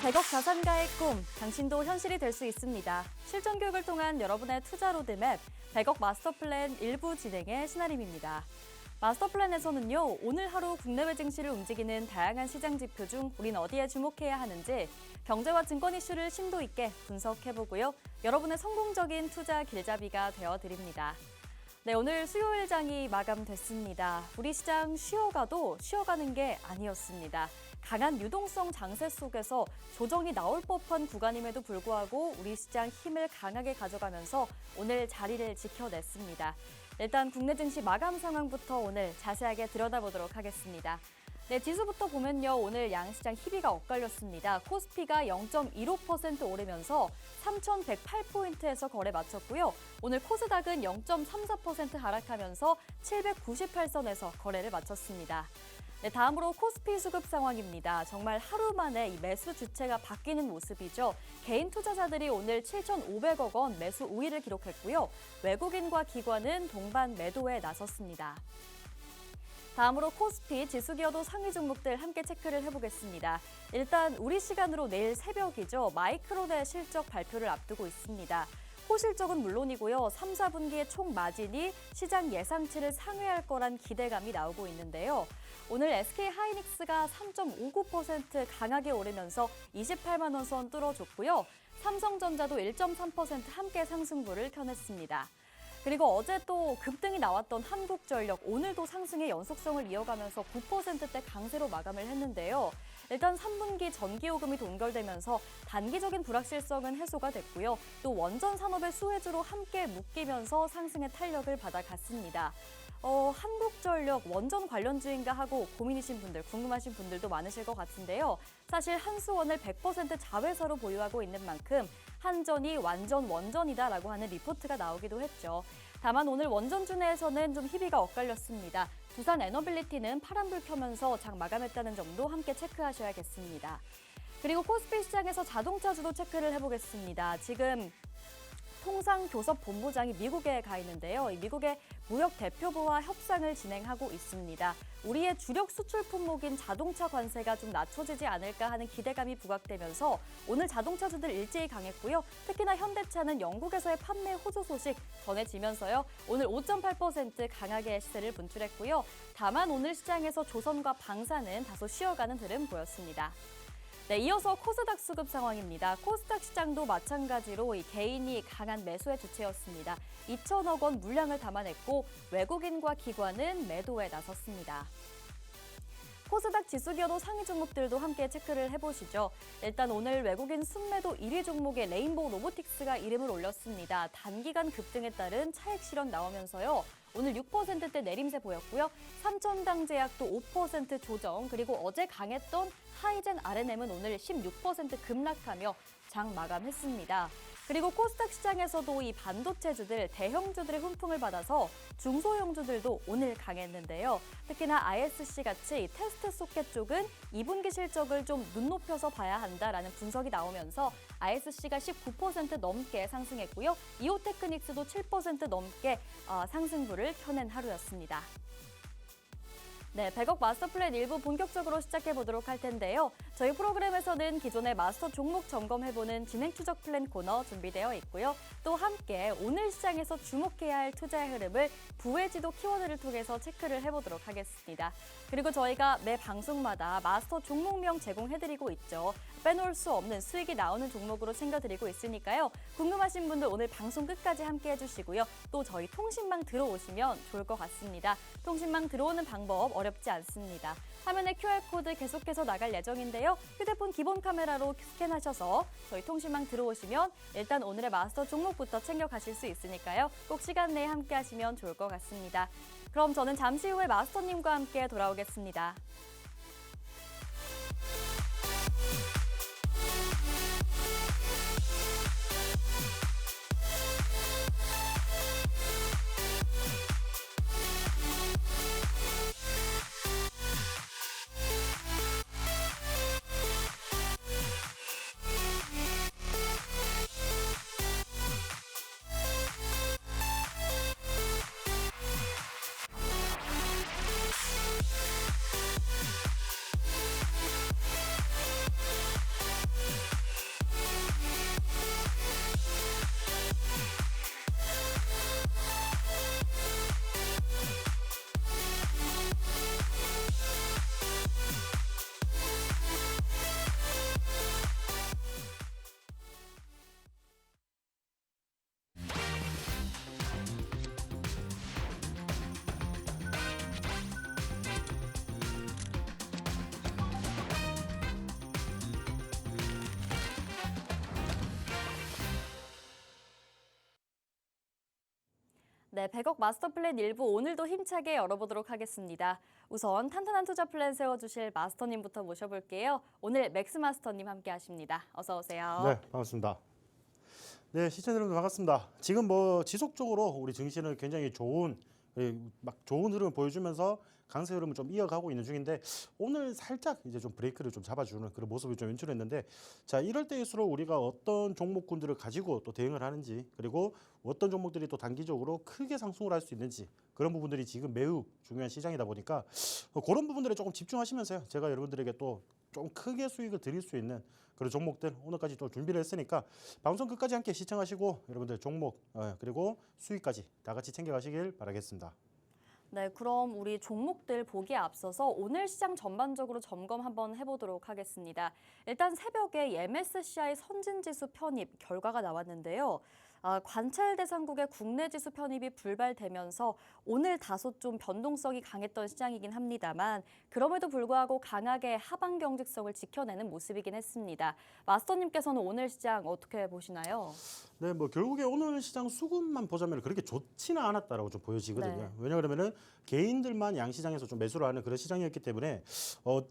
100억 자산가의 꿈, 당신도 현실이 될 수 있습니다. 실전 교육을 통한 여러분의 투자 로드맵, 100억 마스터 플랜 일부 진행의 신아림입니다. 마스터 플랜에서는요, 오늘 하루 국내외 증시를 움직이는 다양한 시장 지표 중 우린 어디에 주목해야 하는지 경제와 증권 이슈를 심도 있게 분석해보고요. 여러분의 성공적인 투자 길잡이가 되어드립니다. 네, 오늘 수요일장이 마감됐습니다. 우리 시장 쉬어가도 쉬어가는 게 아니었습니다. 강한 유동성 장세 속에서 조정이 나올 법한 구간임에도 불구하고 우리 시장 힘을 강하게 가져가면서 오늘 자리를 지켜냈습니다. 일단 국내 증시 마감 상황부터 오늘 자세하게 들여다보도록 하겠습니다. 네, 지수부터 보면요. 오늘 양시장 희비가 엇갈렸습니다. 코스피가 0.15% 오르면서 3,108포인트에서 거래 마쳤고요. 오늘 코스닥은 0.34% 하락하면서 798선에서 거래를 마쳤습니다. 네, 다음으로 코스피 수급 상황입니다. 정말 하루 만에 이 매수 주체가 바뀌는 모습이죠. 개인 투자자들이 오늘 7,500억 원 매수 우위를 기록했고요. 외국인과 기관은 동반 매도에 나섰습니다. 다음으로 코스피 지수 기여도 상위 종목들 함께 체크를 해보겠습니다. 일단 우리 시간으로 내일 새벽이죠. 마이크론의 실적 발표를 앞두고 있습니다. 호실적은 물론이고요. 3, 4분기의 총 마진이 시장 예상치를 상회할 거란 기대감이 나오고 있는데요. 오늘 SK하이닉스가 3.59% 강하게 오르면서 28만 원 선 뚫어줬고요. 삼성전자도 1.3% 함께 상승부를 켜냈습니다. 그리고 어제 또 급등이 나왔던 한국전력, 오늘도 상승의 연속성을 이어가면서 9%대 강세로 마감을 했는데요. 일단 3분기 전기요금이 동결되면서 단기적인 불확실성은 해소가 됐고요. 또 원전 산업의 수혜주로 함께 묶이면서 상승의 탄력을 받아갔습니다. 한국전력 원전 관련주인가 하고 고민이신 분들, 궁금하신 분들도 많으실 것 같은데요. 사실 한수원을 100% 자회사로 보유하고 있는 만큼 한전이 완전 원전이다라고 하는 리포트가 나오기도 했죠. 다만 오늘 원전주 내에서는 좀 희비가 엇갈렸습니다. 두산 에너빌리티는 파란불 켜면서 장 마감했다는 점도 함께 체크하셔야겠습니다. 그리고 코스피 시장에서 자동차주도 체크를 해보겠습니다. 지금 통상교섭본부장이 미국에 가 있는데요. 미국의 무역 대표부와 협상을 진행하고 있습니다. 우리의 주력 수출 품목인 자동차 관세가 좀 낮춰지지 않을까 하는 기대감이 부각되면서 오늘 자동차주들 일제히 강했고요. 특히나 현대차는 영국에서의 판매 호조 소식 전해지면서요. 오늘 5.8% 강하게 시세를 분출했고요. 다만 오늘 시장에서 조선과 방사는 다소 쉬어가는 흐름 보였습니다. 네, 이어서 코스닥 수급 상황입니다. 코스닥 시장도 마찬가지로 이 개인이 강한 매수의 주체였습니다. 2천억 원 물량을 담아냈고 외국인과 기관은 매도에 나섰습니다. 코스닥 지수 기여도 상위 종목들도 함께 체크를 해보시죠. 일단 오늘 외국인 순매도 1위 종목의 레인보우 로보틱스가 이름을 올렸습니다. 단기간 급등에 따른 차익 실현 나오면서요. 오늘 6%대 내림세 보였고요. 삼천당제약도 5% 조정, 그리고 어제 강했던 하이젠 RNM은 오늘 16% 급락하며 장 마감했습니다. 그리고 코스닥 시장에서도 이 반도체주들, 대형주들의 훈풍을 받아서 중소형주들도 오늘 강했는데요. 특히나 ISC같이 테스트 소켓 쪽은 2분기 실적을 좀 눈높여서 봐야 한다라는 분석이 나오면서 ISC가 19% 넘게 상승했고요. 이오테크닉스도 7% 넘게 상승부를 켜낸 하루였습니다. 네, 100억 마스터 플랜 일부 본격적으로 시작해보도록 할 텐데요. 저희 프로그램에서는 기존의 마스터 종목 점검해보는 진행 추적 플랜 코너 준비되어 있고요. 또 함께 오늘 시장에서 주목해야 할 투자의 흐름을 부의 지도 키워드를 통해서 체크를 해보도록 하겠습니다. 그리고 저희가 매 방송마다 마스터 종목명 제공해드리고 있죠. 빼놓을 수 없는 수익이 나오는 종목으로 챙겨드리고 있으니까요. 궁금하신 분들 오늘 방송 끝까지 함께 해주시고요. 또 저희 통신망 들어오시면 좋을 것 같습니다. 통신망 들어오는 방법 어렵지 않습니다. 화면에 QR코드 계속해서 나갈 예정인데요. 휴대폰 기본 카메라로 스캔하셔서 저희 통신망 들어오시면 일단 오늘의 마스터 종목부터 챙겨가실 수 있으니까요. 꼭 시간 내에 함께 하시면 좋을 것 같습니다. 그럼 저는 잠시 후에 마스터님과 함께 돌아오겠습니다. 네, 100억 마스터 플랜 일부 오늘도 힘차게 열어보도록 하겠습니다. 우선 탄탄한 투자 플랜 세워주실 마스터님부터 모셔볼게요. 오늘 맥스 마스터님 함께 하십니다. 어서 오세요. 네, 반갑습니다. 네, 시청자 여러분 반갑습니다. 지금 뭐 지속적으로 우리 증시는 굉장히 좋은 좋은 흐름을 보여주면서 강세 흐름을 좀 이어가고 있는 중인데 오늘 살짝 이제 좀 브레이크를 좀 잡아주는 그런 모습을 좀 연출했는데 자 이럴 때일수록 우리가 어떤 종목군들을 가지고 또 대응을 하는지 그리고 어떤 종목들이 또 단기적으로 크게 상승을 할 수 있는지 그런 부분들이 지금 매우 중요한 시장이다 보니까 그런 부분들에 조금 집중하시면서요 제가 여러분들에게 또 좀 크게 수익을 드릴 수 있는 그런 종목들 오늘까지 또 준비를 했으니까 방송 끝까지 함께 시청하시고 여러분들 종목 그리고 수익까지 다 같이 챙겨가시길 바라겠습니다. 네, 그럼 우리 종목들 보기에 앞서서 오늘 시장 전반적으로 점검 한번 해보도록 하겠습니다. 일단 새벽에 MSCI 선진지수 편입 결과가 나왔는데요. 관찰 대상국의 국내 지수 편입이 불발되면서 오늘 다소 좀 변동성이 강했던 시장이긴 합니다만 그럼에도 불구하고 강하게 하방 경직성을 지켜내는 모습이긴 했습니다. 마스터님께서는 오늘 시장 어떻게 보시나요? 네, 뭐 결국에 오늘 시장 수급만 보자면 그렇게 좋지는 않았다라고 좀 보여지거든요. 네. 왜냐 그러면은 개인들만 양시장에서 좀 매수를 하는 그런 시장이었기 때문에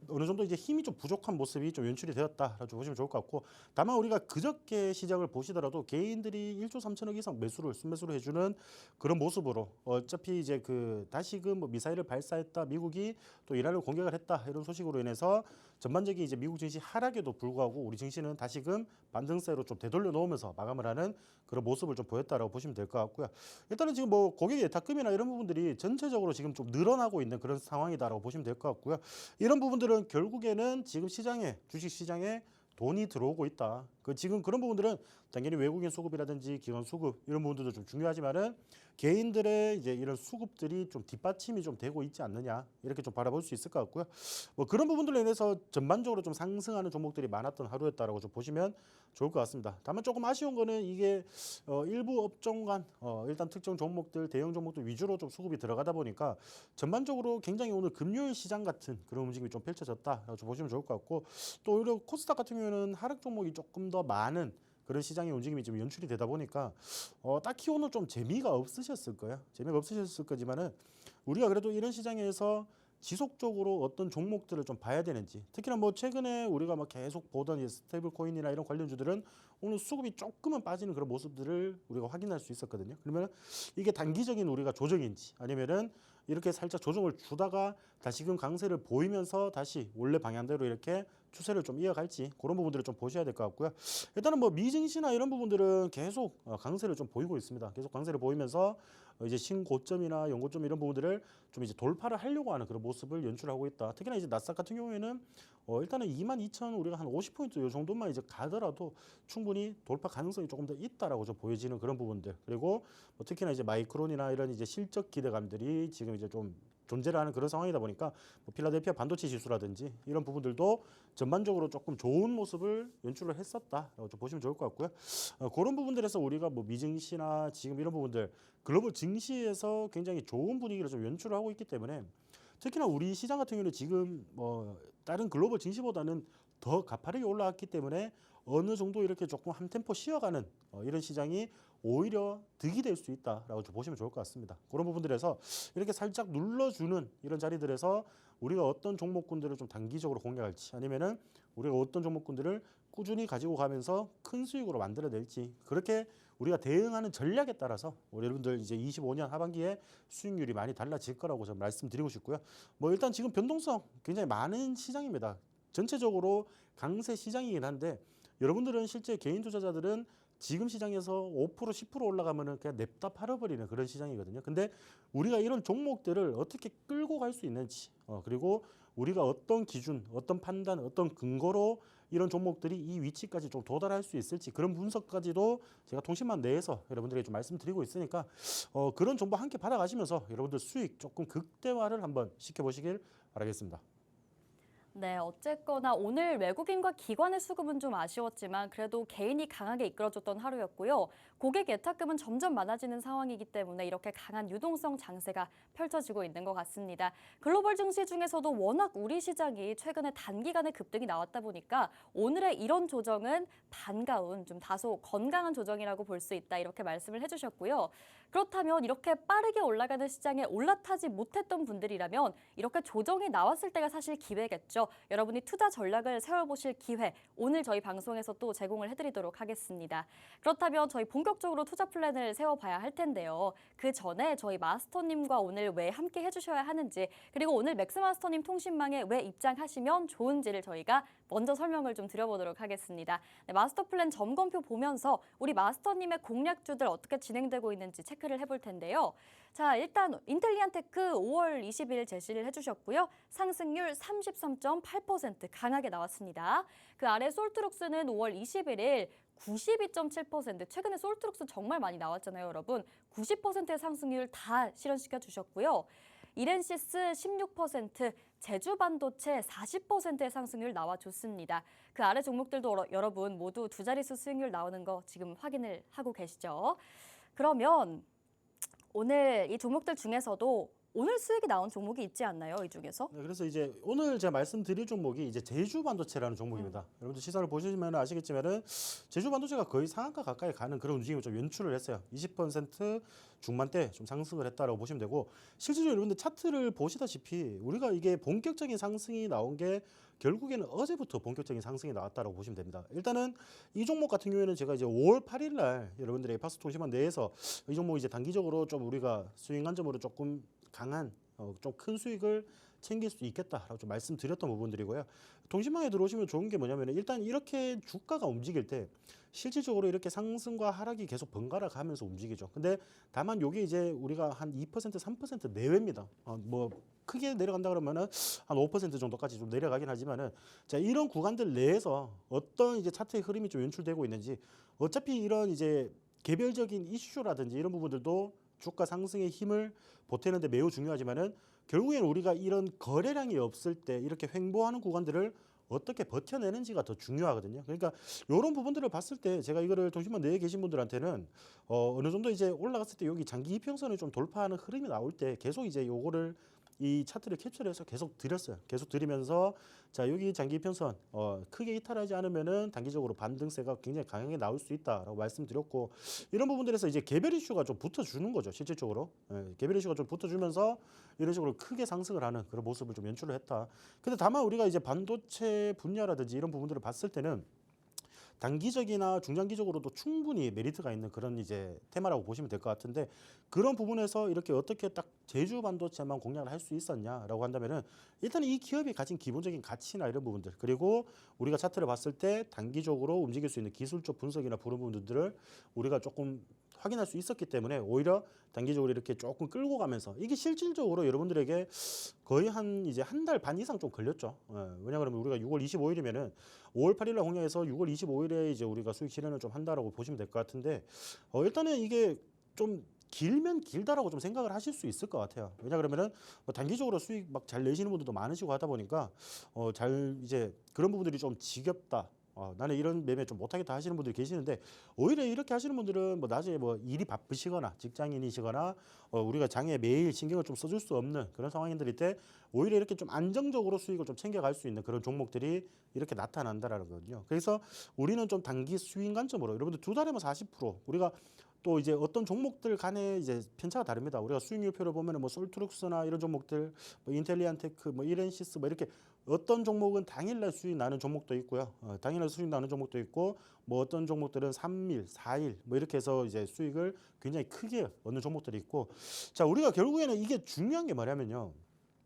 어느 정도 이제 힘이 좀 부족한 모습이 좀 연출이 되었다라고 좀 보시면 좋을 것 같고 다만 우리가 그저께 시장을 보시더라도 개인들이 1조 3천억 이상 매수를 순매수를 해주는 그런 모습으로 어차피 이제 그 다시금 뭐 미사일을 발사했다 미국이 또 이란을 공격을 했다 이런 소식으로 인해서 전반적인 이제 미국 증시 하락에도 불구하고 우리 증시는 다시금 반등세로 좀 되돌려 놓으면서 마감을 하는 그런 모습을 좀 보였다라고 보시면 될 것 같고요. 일단은 지금 뭐 고객 예탁금이나 이런 부분들이 전체적으로 지금 좀 늘어나고 있는 그런 상황이다라고 보시면 될 것 같고요. 이런 부분들은 결국에는 지금 시장에 주식 시장에 돈이 들어오고 있다. 지금 그런 부분들은 당연히 외국인 수급이라든지 기관 수급 이런 부분들도 좀 중요하지만은 개인들의 이제 이런 수급들이 좀 뒷받침이 좀 되고 있지 않느냐 이렇게 좀 바라볼 수 있을 것 같고요. 뭐 그런 부분들로 인해서 전반적으로 좀 상승하는 종목들이 많았던 하루였다라고 좀 보시면 좋을 것 같습니다. 다만 조금 아쉬운 거는 이게 일부 업종 간 일단 특정 종목들 대형 종목들 위주로 좀 수급이 들어가다 보니까 전반적으로 굉장히 오늘 금요일 시장 같은 그런 움직임이 좀 펼쳐졌다라고 좀 보시면 좋을 것 같고 또 오히려 코스닥 같은 경우에는 하락 종목이 조금 더 많은 그런 시장의 움직임이 좀 연출이 되다 보니까 딱히 오늘 좀 재미가 없으셨을 거예요. 재미가 없으셨을 거지만은 우리가 그래도 이런 시장에서 지속적으로 어떤 종목들을 좀 봐야 되는지 특히나 뭐 최근에 우리가 막 계속 보던 이 스테이블 코인이나 이런 관련주들은 오늘 수급이 조금은 빠지는 그런 모습들을 우리가 확인할 수 있었거든요. 그러면 이게 단기적인 우리가 조정인지 아니면은 이렇게 살짝 조정을 주다가 다시금 강세를 보이면서 다시 원래 방향대로 이렇게 추세를 좀 이어갈지 그런 부분들을 좀 보셔야 될 것 같고요. 일단은 뭐 미증시나 이런 부분들은 계속 강세를 좀 보이고 있습니다. 계속 강세를 보이면서 이제 신고점이나 연고점 이런 부분들을 좀 이제 돌파를 하려고 하는 그런 모습을 연출하고 있다. 특히나 이제 나스닥 같은 경우에는 일단은 22,000 우리가 한 50포인트 이 정도만 이제 가더라도 충분히 돌파 가능성이 조금 더 있다라고 좀 보여지는 그런 부분들. 그리고 뭐 특히나 이제 마이크론이나 이런 이제 실적 기대감들이 지금 이제 좀 존재를 하는 그런 상황이다 보니까 뭐 필라델피아 반도체 지수라든지 이런 부분들도 전반적으로 조금 좋은 모습을 연출을 했었다라고 좀 보시면 좋을 것 같고요. 그런 부분들에서 우리가 뭐 미증시나 지금 이런 부분들 글로벌 증시에서 굉장히 좋은 분위기를 좀 연출을 하고 있기 때문에 특히나 우리 시장 같은 경우는 지금 뭐 다른 글로벌 증시보다는 더 가파르게 올라왔기 때문에 어느 정도 이렇게 조금 한 템포 쉬어가는 이런 시장이 오히려 득이 될 수 있다라고 좀 보시면 좋을 것 같습니다. 그런 부분들에서 이렇게 살짝 눌러주는 이런 자리들에서 우리가 어떤 종목군들을 좀 단기적으로 공략할지 아니면은 우리가 어떤 종목군들을 꾸준히 가지고 가면서 큰 수익으로 만들어낼지 그렇게 우리가 대응하는 전략에 따라서 우리 여러분들 이제 25년 하반기에 수익률이 많이 달라질 거라고 좀 말씀드리고 싶고요. 뭐 일단 지금 변동성 굉장히 많은 시장입니다. 전체적으로 강세 시장이긴 한데 여러분들은 실제 개인 투자자들은 지금 시장에서 5% 10% 올라가면은 그냥 냅다 팔아버리는 그런 시장이거든요. 근데 우리가 이런 종목들을 어떻게 끌고 갈 수 있는지 그리고 우리가 어떤 기준, 어떤 판단, 어떤 근거로 이런 종목들이 이 위치까지 좀 도달할 수 있을지 그런 분석까지도 제가 통신망 내에서 여러분들에게 좀 말씀드리고 있으니까 그런 정보 함께 받아가시면서 여러분들 수익 조금 극대화를 한번 시켜보시길 바라겠습니다. 네, 어쨌거나 오늘 외국인과 기관의 수급은 좀 아쉬웠지만 그래도 개인이 강하게 이끌어줬던 하루였고요. 고객 예탁금은 점점 많아지는 상황이기 때문에 이렇게 강한 유동성 장세가 펼쳐지고 있는 것 같습니다. 글로벌 증시 중에서도 워낙 우리 시장이 최근에 단기간에 급등이 나왔다 보니까 오늘의 이런 조정은 반가운 좀 다소 건강한 조정이라고 볼 수 있다 이렇게 말씀을 해주셨고요. 그렇다면 이렇게 빠르게 올라가는 시장에 올라타지 못했던 분들이라면 이렇게 조정이 나왔을 때가 사실 기회겠죠. 여러분이 투자 전략을 세워보실 기회, 오늘 저희 방송에서 또 제공을 해드리도록 하겠습니다. 그렇다면 저희 본격적으로 투자 플랜을 세워봐야 할 텐데요. 그 전에 저희 마스터님과 오늘 왜 함께 해주셔야 하는지, 그리고 오늘 맥스마스터님 통신망에 왜 입장하시면 좋은지를 저희가 먼저 설명을 좀 드려보도록 하겠습니다. 네, 마스터 플랜 점검표 보면서 우리 마스터님의 공략주들 어떻게 진행되고 있는지 체크를 해볼 텐데요. 자, 일단 인텔리안테크 5월 20일 제시를 해주셨고요. 상승률 33.8% 강하게 나왔습니다. 그 아래 솔트룩스는 5월 21일 92.7%, 최근에 솔트룩스 정말 많이 나왔잖아요, 여러분. 90%의 상승률 다 실현시켜 주셨고요. 이렌시스 16%, 제주반도체 40%의 상승률 나와줬습니다. 그 아래 종목들도 여러분 모두 두 자릿수 수익률 나오는 거 지금 확인을 하고 계시죠? 그러면 오늘 이 종목들 중에서도 오늘 수익이 나온 종목이 있지 않나요? 이 중에서? 네, 그래서 이제 오늘 제가 말씀드릴 종목이 이제 제주 반도체라는 종목입니다. 여러분들 시사를 보시면 아시겠지만은 제주 반도체가 거의 상한가 가까이 가는 그런 움직임을 좀 연출을 했어요. 20% 중반대 좀 상승을 했다라고 보시면 되고, 실제로 여러분들 차트를 보시다시피 우리가 이게 본격적인 상승이 나온 게 결국에는 어제부터 본격적인 상승이 나왔다라고 보시면 됩니다. 일단은 이 종목 같은 경우에는 제가 이제 5월 8일 날 여러분들에게 파스 통신망 내에서 이 종목 이제 단기적으로 좀 우리가 수익 관점으로 조금 강한 좀 큰 수익을 챙길 수 있겠다라고 좀 말씀드렸던 부분들이고요. 통신망에 들어오시면 좋은 게 뭐냐면 일단 이렇게 주가가 움직일 때 실질적으로 이렇게 상승과 하락이 계속 번갈아 가면서 움직이죠. 근데 다만 요게 이제 우리가 한 2%, 3% 내외입니다. 뭐 크게 내려간다 그러면은 한 5% 정도까지 좀 내려가긴 하지만은, 자, 이런 구간들 내에서 어떤 이제 차트의 흐름이 좀 연출되고 있는지, 어차피 이런 이제 개별적인 이슈라든지 이런 부분들도 주가 상승의 힘을 보태는데 매우 중요하지만은, 결국에는 우리가 이런 거래량이 없을 때 이렇게 횡보하는 구간들을 어떻게 버텨내는지가 더 중요하거든요. 그러니까 이런 부분들을 봤을 때 제가 이거를 통신망 내에 계신 분들한테는 어느 정도 이제 올라갔을 때 여기 장기 이평선을 좀 돌파하는 흐름이 나올 때 계속 이제 요거를 이 차트를 캡처해서 계속 드렸어요. 계속 드리면서, 자, 여기 장기 이평선 크게 이탈하지 않으면은 단기적으로 반등세가 굉장히 강하게 나올 수 있다라고 말씀드렸고, 이런 부분들에서 이제 개별 이슈가 좀 붙어주는 거죠. 실질적으로 개별 이슈가 좀 붙어주면서 이런 식으로 크게 상승을 하는 그런 모습을 좀 연출을 했다. 근데 다만 우리가 이제 반도체 분야라든지 이런 부분들을 봤을 때는 단기적이나 중장기적으로도 충분히 메리트가 있는 그런 이제 테마라고 보시면 될 것 같은데, 그런 부분에서 이렇게 어떻게 딱 제주 반도체만 공략을 할 수 있었냐라고 한다면은, 일단 이 기업이 가진 기본적인 가치나 이런 부분들, 그리고 우리가 차트를 봤을 때 단기적으로 움직일 수 있는 기술적 분석이나 그런 부분들을 우리가 조금 확인할 수 있었기 때문에 오히려 단기적으로 이렇게 조금 끌고 가면서, 이게 실질적으로 여러분들에게 거의 한 이제 한 달 반 이상 좀 걸렸죠. 왜냐하면 우리가 6월 25일이면은 5월 8일 날 공략해서 6월 25일에 이제 우리가 수익 실현을 좀 한다라고 보시면 될 것 같은데, 일단은 이게 좀 길면 길다라고 좀 생각을 하실 수 있을 것 같아요. 왜냐 그러면은 뭐 단기적으로 수익 막 잘 내시는 분들도 많으시고 하다 보니까 잘 이제 그런 부분들이 좀 지겹다. 나는 이런 매매 좀 못하겠다 하시는 분들이 계시는데, 오히려 이렇게 하시는 분들은 뭐 나중에 뭐 일이 바쁘시거나 직장인이시거나 우리가 장에 매일 신경을 좀 써줄 수 없는 그런 상황인들일 때 오히려 이렇게 좀 안정적으로 수익을 좀 챙겨갈 수 있는 그런 종목들이 이렇게 나타난다라는 거거든요. 그래서 우리는 좀 단기 수익 관점으로 여러분들 두 달에만 40%, 우리가 또 이제 어떤 종목들 간에 이제 편차가 다릅니다. 우리가 수익률표를 보면은 뭐 솔트룩스나 이런 종목들, 뭐 인텔리안테크, 뭐 이렌시스, 뭐 이렇게 어떤 종목은 당일날 수익 나는 종목도 있고요. 당일날 수익 나는 종목도 있고, 뭐 어떤 종목들은 3일, 4일 뭐 이렇게 해서 이제 수익을 굉장히 크게 얻는 종목들이 있고, 자, 우리가 결국에는 이게 중요한 게 뭐냐면요.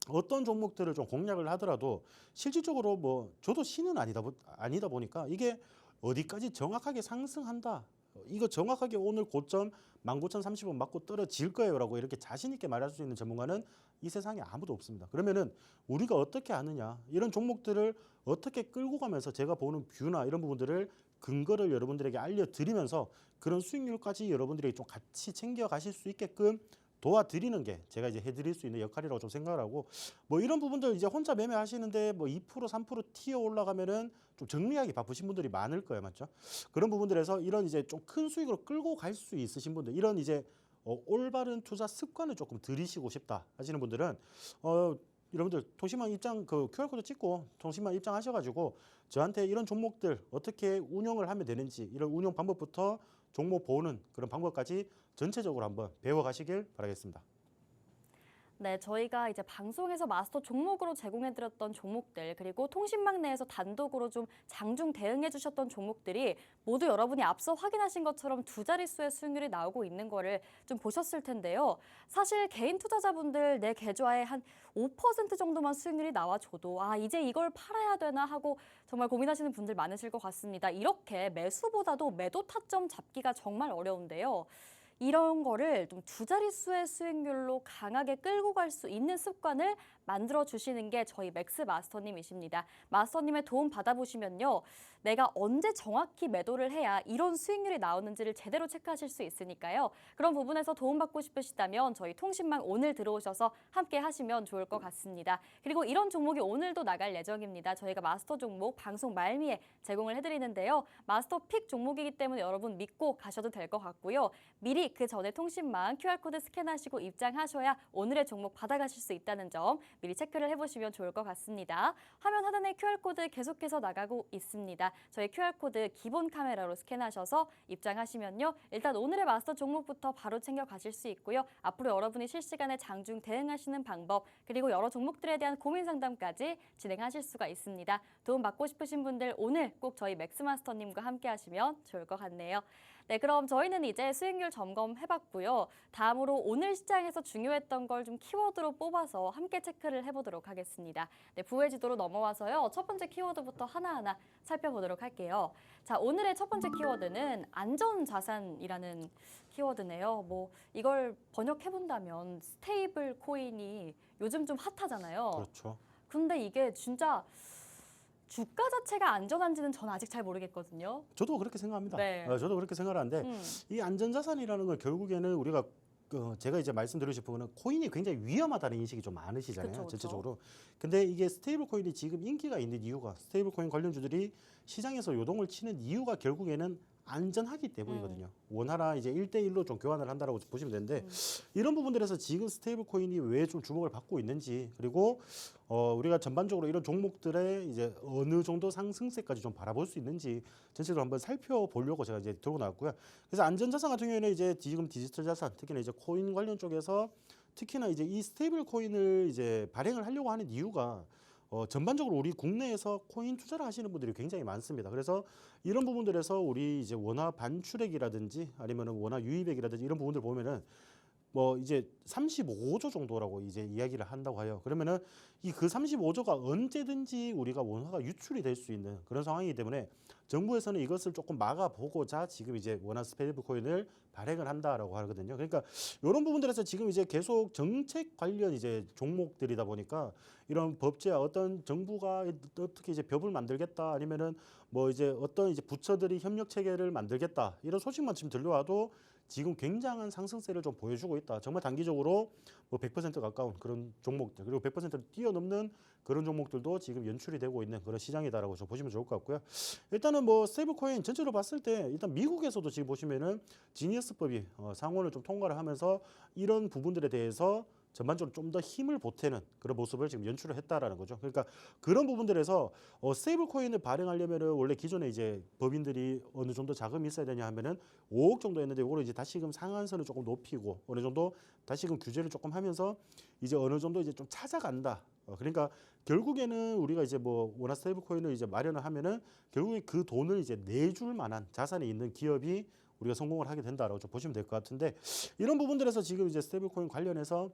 어떤 종목들을 좀 공략을 하더라도 실질적으로 뭐 저도 신은 아니다 보니까 이게 어디까지 정확하게 상승한다, 이거 정확하게 오늘 고점 19,030원 맞고 떨어질 거예요라고 이렇게 자신 있게 말할 수 있는 전문가는 이 세상에 아무도 없습니다. 그러면은 우리가 어떻게 아느냐, 이런 종목들을 어떻게 끌고 가면서 제가 보는 뷰나 이런 부분들을 근거를 여러분들에게 알려드리면서 그런 수익률까지 여러분들이 좀 같이 챙겨 가실 수 있게끔 도와드리는 게 제가 이제 해드릴 수 있는 역할이라고 좀 생각을 하고 뭐 이런 부분들 이제 혼자 매매하시는데 뭐 2% 3% 튀어 올라가면은 좀 정리하기 바쁘신 분들이 많을 거예요, 맞죠? 그런 부분들에서 이런 이제 좀 큰 수익으로 끌고 갈 수 있으신 분들, 이런 이제 올바른 투자 습관을 조금 들이시고 싶다 하시는 분들은 여러분들 통신망 입장 그 QR코드 찍고 통신망 입장하셔가지고 저한테 이런 종목들 어떻게 운영을 하면 되는지 이런 운영 방법부터 종목 보는 그런 방법까지 전체적으로 한번 배워가시길 바라겠습니다. 네, 저희가 이제 방송에서 마스터 종목으로 제공해드렸던 종목들, 그리고 통신망 내에서 단독으로 좀 장중 대응해주셨던 종목들이 모두 여러분이 앞서 확인하신 것처럼 두 자릿수의 수익률이 나오고 있는 거를 좀 보셨을 텐데요. 사실 개인 투자자분들 내 계좌에 한 5% 정도만 수익률이 나와줘도 이제 이걸 팔아야 되나 하고 정말 고민하시는 분들 많으실 것 같습니다. 이렇게 매수보다도 매도 타점 잡기가 정말 어려운데요. 이런 거를 좀 두 자릿수의 수익률로 강하게 끌고 갈 수 있는 습관을 만들어 주시는 게 저희 맥스 마스터님이십니다. 마스터님의 도움 받아보시면요. 내가 언제 정확히 매도를 해야 이런 수익률이 나오는지를 제대로 체크하실 수 있으니까요. 그런 부분에서 도움받고 싶으시다면 저희 통신망 오늘 들어오셔서 함께 하시면 좋을 것 같습니다. 그리고 이런 종목이 오늘도 나갈 예정입니다. 저희가 마스터 종목 방송 말미에 제공을 해드리는데요. 마스터 픽 종목이기 때문에 여러분 믿고 가셔도 될 것 같고요. 미리 그 전에 통신망 QR코드 스캔하시고 입장하셔야 오늘의 종목 받아가실 수 있다는 점 미리 체크를 해보시면 좋을 것 같습니다. 화면 하단에 QR코드 계속해서 나가고 있습니다. 저희 QR코드 기본 카메라로 스캔하셔서 입장하시면요. 일단 오늘의 마스터 종목부터 바로 챙겨가실 수 있고요. 앞으로 여러분이 실시간에 장중 대응하시는 방법, 그리고 여러 종목들에 대한 고민 상담까지 진행하실 수가 있습니다. 도움 받고 싶으신 분들 오늘 꼭 저희 맥스마스터님과 함께 하시면 좋을 것 같네요. 네, 그럼 저희는 이제 수익률 점검해봤고요. 다음으로 오늘 시장에서 중요했던 걸 좀 키워드로 뽑아서 함께 체크를 해보도록 하겠습니다. 네, 부의 지도로 넘어와서요. 첫 번째 키워드부터 하나하나 살펴보도록 할게요. 자, 오늘의 첫 번째 키워드는 안전자산이라는 키워드네요. 뭐 이걸 번역해본다면 스테이블 코인이 요즘 좀 핫하잖아요. 그렇죠. 근데 이게 진짜 주가 자체가 안전한지는 저는 아직 잘 모르겠거든요. 저도 그렇게 생각합니다. 네. 저도 그렇게 생각하는데 이 안전자산이라는 건 결국에는 우리가 제가 이제 말씀드리고 싶은 거는 코인이 굉장히 위험하다는 인식이 좀 많으시잖아요. 그쵸, 그쵸. 전체적으로. 근데 이게 스테이블 코인이 지금 인기가 있는 이유가 스테이블 코인 관련주들이 시장에서 요동을 치는 이유가 결국에는 안전하기 때문이거든요. 원화나 이제 1대1로 좀 교환을 한다라고 보시면 되는데 이런 부분들에서 지금 스테이블 코인이 왜 좀 주목을 받고 있는지, 그리고 우리가 전반적으로 이런 종목들의 이제 어느 정도 상승세까지 좀 바라볼 수 있는지 전체적으로 한번 살펴보려고 제가 이제 들고 나왔고요. 그래서 안전자산 같은 경우에는 이제 지금 디지털 자산, 특히나 이제 코인 관련 쪽에서 특히나 이제 이 스테이블 코인을 이제 발행을 하려고 하는 이유가 전반적으로 우리 국내에서 코인 투자를 하시는 분들이 굉장히 많습니다. 그래서 이런 부분들에서 우리 이제 원화 반출액이라든지 아니면은 원화 유입액이라든지 이런 부분들 보면은 뭐 이제 35조 정도라고 이제 이야기를 한다고 해요. 그러면은 이 그 35조가 언제든지 우리가 원화가 유출이 될 수 있는 그런 상황이기 때문에 정부에서는 이것을 조금 막아보고자 지금 이제 원화 스테이블 코인을 발행을 한다라고 하거든요. 그러니까 이런 부분들에서 지금 이제 계속 정책 관련 이제 종목들이다 보니까 이런 법제화 어떤 정부가 어떻게 이제 법을 만들겠다 아니면은 뭐 이제 어떤 이제 부처들이 협력 체계를 만들겠다 이런 소식만 지금 들려와도 지금 굉장한 상승세를 좀 보여주고 있다. 정말 단기적으로 뭐 100% 가까운 그런 종목들, 그리고 100%를 뛰어넘는 그런 종목들도 지금 연출이 되고 있는 그런 시장이다라고 좀 보시면 좋을 것 같고요. 일단은 뭐 스테이블 코인 전체로 봤을 때 일단 미국에서도 지금 보시면은 지니어스법이 상원을 좀 통과를 하면서 이런 부분들에 대해서 전반적으로 좀 더 힘을 보태는 그런 모습을 지금 연출을 했다라는 거죠. 그러니까 그런 부분들에서 스테이블 코인을 발행하려면은 원래 기존에 이제 법인들이 어느 정도 자금이 있어야 되냐 하면은 5억 정도 했는데 이거를 이제 다시금 상한선을 조금 높이고 어느 정도 다시금 규제를 조금 하면서 이제 어느 정도 이제 좀 찾아간다. 그러니까 결국에는 우리가 이제 뭐 원화 스테이블 코인을 이제 마련을 하면은 결국에 그 돈을 이제 내줄 만한 자산이 있는 기업이 우리가 성공을 하게 된다라고 좀 보시면 될 것 같은데 이런 부분들에서 지금 이제 스테이블 코인 관련해서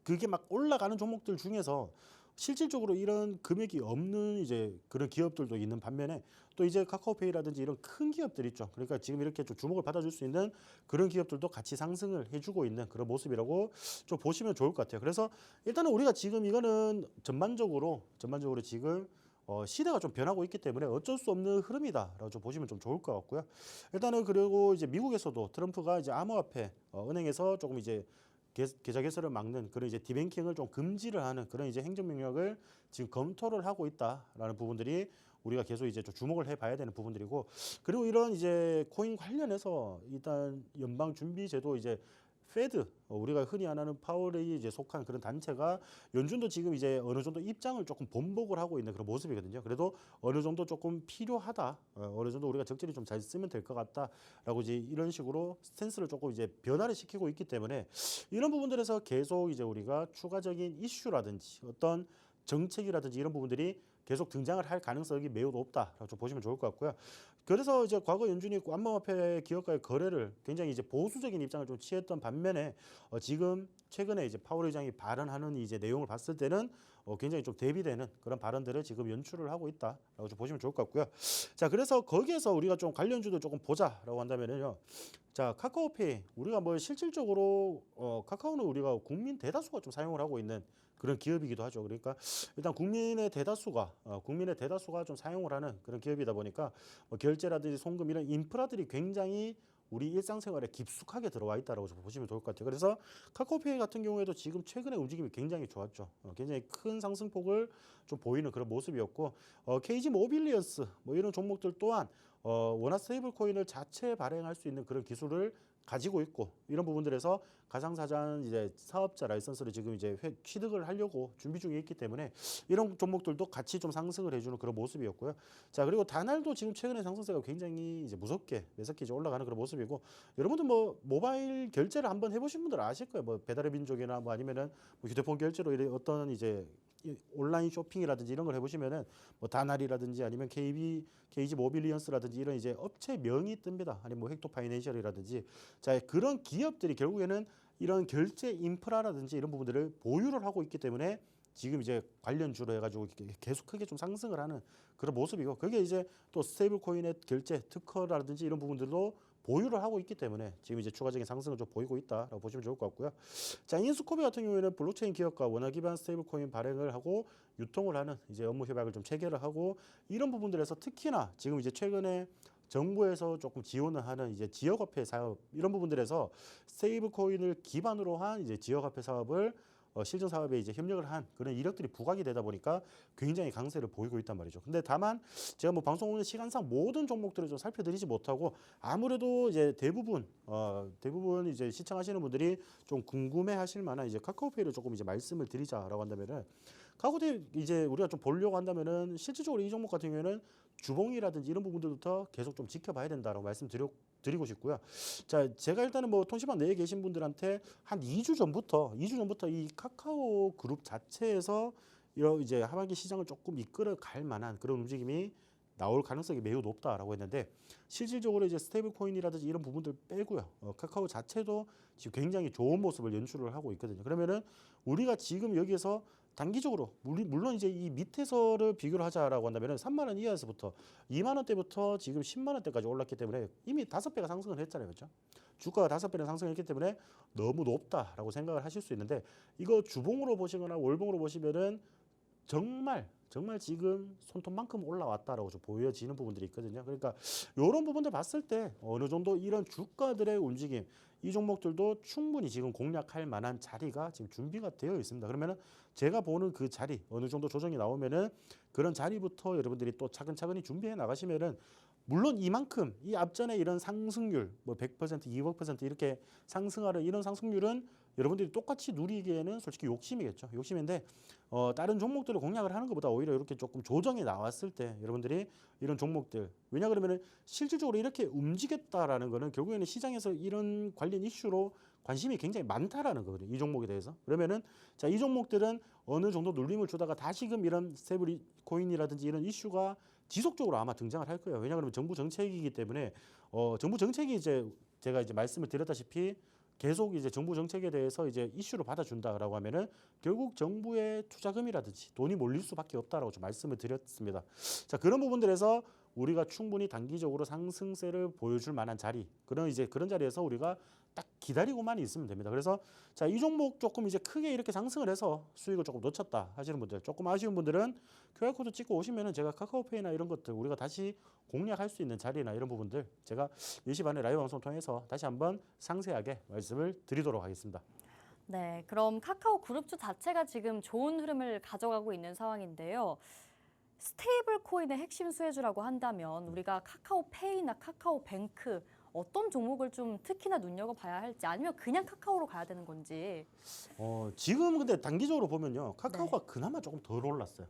그게 막 올라가는 종목들 중에서 실질적으로 이런 금액이 없는 이제 그런 기업들도 있는 반면에 또 이제 카카오페이라든지 이런 큰 기업들 있죠. 그러니까 지금 이렇게 좀 주목을 받아줄 수 있는 그런 기업들도 같이 상승을 해주고 있는 그런 모습이라고 좀 보시면 좋을 것 같아요. 그래서 일단은 우리가 지금 이거는 전반적으로 지금 시대가 좀 변하고 있기 때문에 어쩔 수 없는 흐름이다라고 좀 보시면 좀 좋을 것 같고요. 일단은 그리고 이제 미국에서도 트럼프가 이제 암호화폐 은행에서 조금 이제 계좌 개설을 막는 그런 이제 디뱅킹을 좀 금지를 하는 그런 이제 행정명령을 지금 검토를 하고 있다라는 부분들이 우리가 계속 이제 좀 주목을 해봐야 되는 부분들이고, 그리고 이런 이제 코인 관련해서 일단 연방준비제도 이제 페드, 우리가 흔히 아는 파월이 이제 속한 그런 단체가 연준도 지금 이제 어느 정도 입장을 조금 번복을 하고 있는 그런 모습이거든요. 그래도 어느 정도 조금 필요하다, 어느 정도 우리가 적절히 좀 잘 쓰면 될 것 같다라고 이제 이런 식으로 스탠스를 조금 이제 변화를 시키고 있기 때문에 이런 부분들에서 계속 이제 우리가 추가적인 이슈라든지 어떤 정책이라든지 이런 부분들이 계속 등장을 할 가능성이 매우 높다라고 좀 보시면 좋을 것 같고요. 그래서 이제 과거 연준이 암호화폐 기업과의 거래를 굉장히 이제 보수적인 입장을 좀 취했던 반면에 지금 최근에 이제 파월 의장이 발언하는 이제 내용을 봤을 때는 굉장히 좀 대비되는 그런 발언들을 지금 연출을 하고 있다라고 좀 보시면 좋을 것 같고요. 자, 그래서 거기에서 우리가 좀 관련주도 조금 보자라고 한다면은요. 자, 카카오페이 우리가 뭐 실질적으로 카카오는 우리가 국민 대다수가 좀 사용을 하고 있는 그런 기업이기도 하죠. 그러니까 일단 국민의 대다수가 좀 사용을 하는 그런 기업이다 보니까 결제라든지 송금 이런 인프라들이 굉장히 우리 일상생활에 깊숙하게 들어와 있다라고 좀 보시면 좋을 것 같아요. 그래서 카카오페이 같은 경우에도 지금 최근에 움직임이 굉장히 좋았죠. 굉장히 큰 상승폭을 좀 보이는 그런 모습이었고, KG 모빌리언스 뭐 이런 종목들 또한 원화 스테이블 코인을 자체 발행할 수 있는 그런 기술을 가지고 있고, 이런 부분들에서 가상자산 이제 사업자 라이선스를 지금 이제 취득을 하려고 준비 중에 있기 때문에 이런 종목들도 같이 좀 상승을 해주는 그런 모습이었고요. 자, 그리고 다날도 지금 최근에 상승세가 굉장히 이제 무섭게 매석히 이제 올라가는 그런 모습이고, 여러분들 뭐 모바일 결제를 한번 해보신 분들 아실 거예요. 뭐 배달의 민족이나 뭐 아니면은 뭐 휴대폰 결제로 이런 어떤 이제 온라인 쇼핑이라든지 이런 걸 해보시면은 뭐 다날이라든지 아니면 KG 모빌리언스라든지 이런 이제 업체 명이 뜹니다. 아니면 뭐 헥토 파이낸셜이라든지, 자, 그런 기업들이 결국에는 이런 결제 인프라라든지 이런 부분들을 보유를 하고 있기 때문에 지금 이제 관련주로 해가지고 계속 크게 좀 상승을 하는 그런 모습이고, 그게 이제 또 스테이블 코인의 결제 특허라든지 이런 부분들도 보유를 하고 있기 때문에 지금 이제 추가적인 상승을 좀 보이고 있다라고 보시면 좋을 것 같고요. 자, 인스코비 같은 경우에는 블록체인 기업과 원화 기반 스테이블 코인 발행을 하고 유통을 하는 이제 업무 협약을 좀 체결을 하고, 이런 부분들에서 특히나 지금 이제 최근에 정부에서 조금 지원을 하는 이제 지역화폐 사업 이런 부분들에서 스테이블 코인을 기반으로 한 이제 지역화폐 사업을 실전 사업에 이제 협력을 한 그런 이력들이 부각이 되다 보니까 굉장히 강세를 보이고 있단 말이죠. 근데 다만 제가 뭐 방송 오는 시간상 모든 종목들을 좀 살펴드리지 못하고, 아무래도 이제 대부분 이제 시청하시는 분들이 좀 궁금해하실 만한 이제 카카오페이를 조금 이제 말씀을 드리자라고 한다면은, 카카오페이 이제 우리가 좀 보려고 한다면은 실질적으로 이 종목 같은 경우에는 주봉이라든지 이런 부분들부터 계속 좀 지켜봐야 된다라고 말씀드리고 싶고요. 자, 제가 일단은 뭐 통신방 내에 계신 분들한테 한 2주 전부터 이 카카오 그룹 자체에서 이런 이제 하반기 시장을 조금 이끌어 갈 만한 그런 움직임이 나올 가능성이 매우 높다라고 했는데, 실질적으로 이제 스테이블 코인이라든지 이런 부분들 빼고요. 카카오 자체도 지금 굉장히 좋은 모습을 연출을 하고 있거든요. 그러면은 우리가 지금 여기에서 단기적으로 물론 이제 이 밑에서를 비교를 하자라고 한다면은 3만 원 이하에서부터 2만 원대부터 지금 10만 원대까지 올랐기 때문에 이미 5배가 상승을 했잖아요. 그렇죠? 주가가 5배나 상승했기 때문에 너무 높다라고 생각을 하실 수 있는데, 이거 주봉으로 보시거나 월봉으로 보시면은 정말 지금 손톱만큼 올라왔다라고 좀 보여지는 부분들이 있거든요. 그러니까 이런 부분들 봤을 때 어느 정도 이런 주가들의 움직임, 이 종목들도 충분히 지금 공략할 만한 자리가 지금 준비가 되어 있습니다. 그러면은 제가 보는 그 자리 어느 정도 조정이 나오면은 그런 자리부터 여러분들이 또 차근차근히 준비해 나가시면은, 물론 이만큼 이 앞전에 이런 상승률 뭐 100%, 200% 이렇게 상승하는 이런 상승률은 여러분들이 똑같이 누리기에는 솔직히 욕심이겠죠. 욕심인데 다른 종목들을 공략을 하는 것보다 오히려 이렇게 조금 조정이 나왔을 때 여러분들이 이런 종목들, 왜냐 그러면은 실질적으로 이렇게 움직였다라는 거는 결국에는 시장에서 이런 관련 이슈로 관심이 굉장히 많다라는 거거든요. 이 종목에 대해서. 그러면은 자, 이 종목들은 어느 정도 눌림을 주다가 다시금 이런 스테이블 코인이라든지 이런 이슈가 지속적으로 아마 등장을 할 거예요. 왜냐 그러면 정부 정책이기 때문에 정부 정책이 이제 제가 이제 말씀을 드렸다시피 계속 이제 정부 정책에 대해서 이제 이슈로 받아준다라고 하면은 결국 정부의 투자금이라든지 돈이 몰릴 수밖에 없다라고 좀 말씀을 드렸습니다. 자, 그런 부분들에서 우리가 충분히 단기적으로 상승세를 보여줄 만한 자리, 그런 자리에서 우리가 딱 기다리고만 있으면 됩니다. 그래서 자, 이 종목 조금 이제 크게 이렇게 상승을 해서 수익을 조금 놓쳤다 하시는 분들, 조금 아쉬운 분들은 QR코드 찍고 오시면은 제가 카카오페이나 이런 것들 우리가 다시 공략할 수 있는 자리나 이런 부분들 제가 10시 반에 라이브 방송 통해서 다시 한번 상세하게 말씀을 드리도록 하겠습니다. 네, 그럼 카카오 그룹주 자체가 지금 좋은 흐름을 가져가고 있는 상황인데요. 스테이블 코인의 핵심 수혜주라고 한다면 우리가 카카오페이나 카카오뱅크 어떤 종목을 좀 특히나 눈여겨봐야 할지 아니면 그냥 카카오로 가야 되는 건지. 지금 근데 단기적으로 보면요. 카카오가 네. 그나마 조금 덜 올랐어요.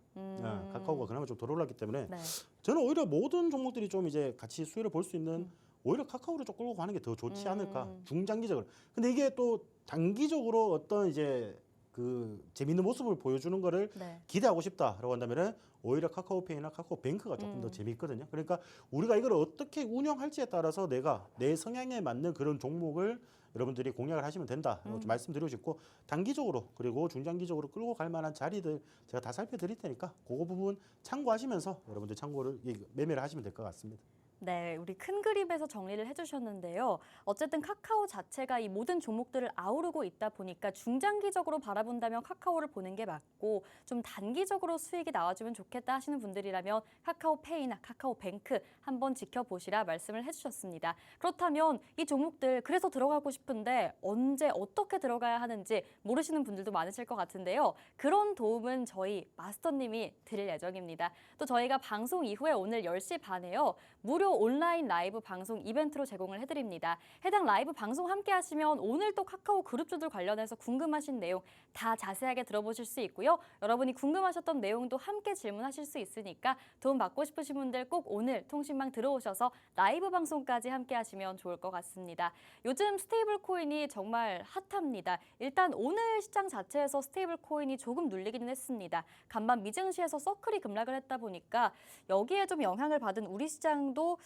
카카오가 그나마 좀 덜 올랐기 때문에 네. 저는 오히려 모든 종목들이 좀 이제 같이 수혜를 볼 수 있는 오히려 카카오를 좀 끌고 가는 게 더 좋지 않을까. 중장기적으로. 근데 이게 또 단기적으로 어떤 이제 그 재밌는 모습을 보여주는 거를 네. 기대하고 싶다라고 한다면은 오히려 카카오페이나 카카오뱅크가 조금 더 재밌거든요. 그러니까 우리가 이걸 어떻게 운영할지에 따라서 내가 내 성향에 맞는 그런 종목을 여러분들이 공략을 하시면 된다라고 좀 말씀드리고 싶고 단기적으로 그리고 중장기적으로 끌고 갈 만한 자리들 제가 다 살펴드릴 테니까 그거 부분 참고하시면서 여러분들 참고를 매매를 하시면 될 것 같습니다. 네, 우리 큰 그림에서 정리를 해주셨는데요. 어쨌든 카카오 자체가 이 모든 종목들을 아우르고 있다 보니까 중장기적으로 바라본다면 카카오를 보는 게 맞고 좀 단기적으로 수익이 나와주면 좋겠다 하시는 분들이라면 카카오페이나 카카오뱅크 한번 지켜보시라 말씀을 해주셨습니다. 그렇다면 이 종목들 그래서 들어가고 싶은데 언제 어떻게 들어가야 하는지 모르시는 분들도 많으실 것 같은데요. 그런 도움은 저희 마스터님이 드릴 예정입니다. 또 저희가 방송 이후에 오늘 10시 반에요. 무료 온라인 라이브 방송 이벤트로 제공을 해드립니다. 해당 라이브 방송 함께 하시면 오늘 또 카카오 그룹주들 관련해서 궁금하신 내용 다 자세하게 들어보실 수 있고요. 여러분이 궁금하셨던 내용도 함께 질문하실 수 있으니까 도움 받고 싶으신 분들 꼭 오늘 통신망 들어오셔서 라이브 방송까지 함께 하시면 좋을 것 같습니다. 요즘 스테이블 코인이 정말 핫합니다. 일단 오늘 시장 자체에서 스테이블 코인이 조금 눌리기는 했습니다. 간밤 미증시에서 서클이 급락을 했다 보니까 여기에 좀 영향을 받은 우리 시장도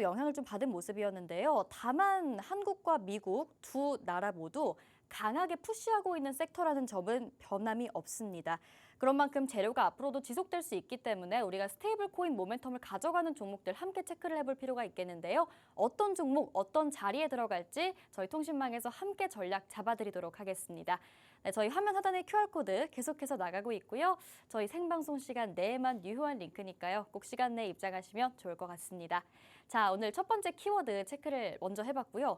영향을 좀 받은 모습이었는데요. 다만 한국과 미국 두 나라 모두 강하게 푸시하고 있는 섹터라는 점은 변함이 없습니다. 그런 만큼 재료가 앞으로도 지속될 수 있기 때문에 우리가 스테이블 코인 모멘텀을 가져가는 종목들 함께 체크를 해볼 필요가 있겠는데요. 어떤 종목, 어떤 자리에 들어갈지 저희 통신망에서 함께 전략 잡아드리도록 하겠습니다. 네, 저희 화면 하단에 QR코드 계속해서 나가고 있고요. 저희 생방송 시간 내에만 유효한 링크니까요. 꼭 시간 내에 입장하시면 좋을 것 같습니다. 자, 오늘 첫 번째 키워드 체크를 먼저 해봤고요.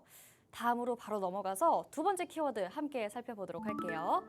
다음으로 바로 넘어가서 두 번째 키워드 함께 살펴보도록 할게요.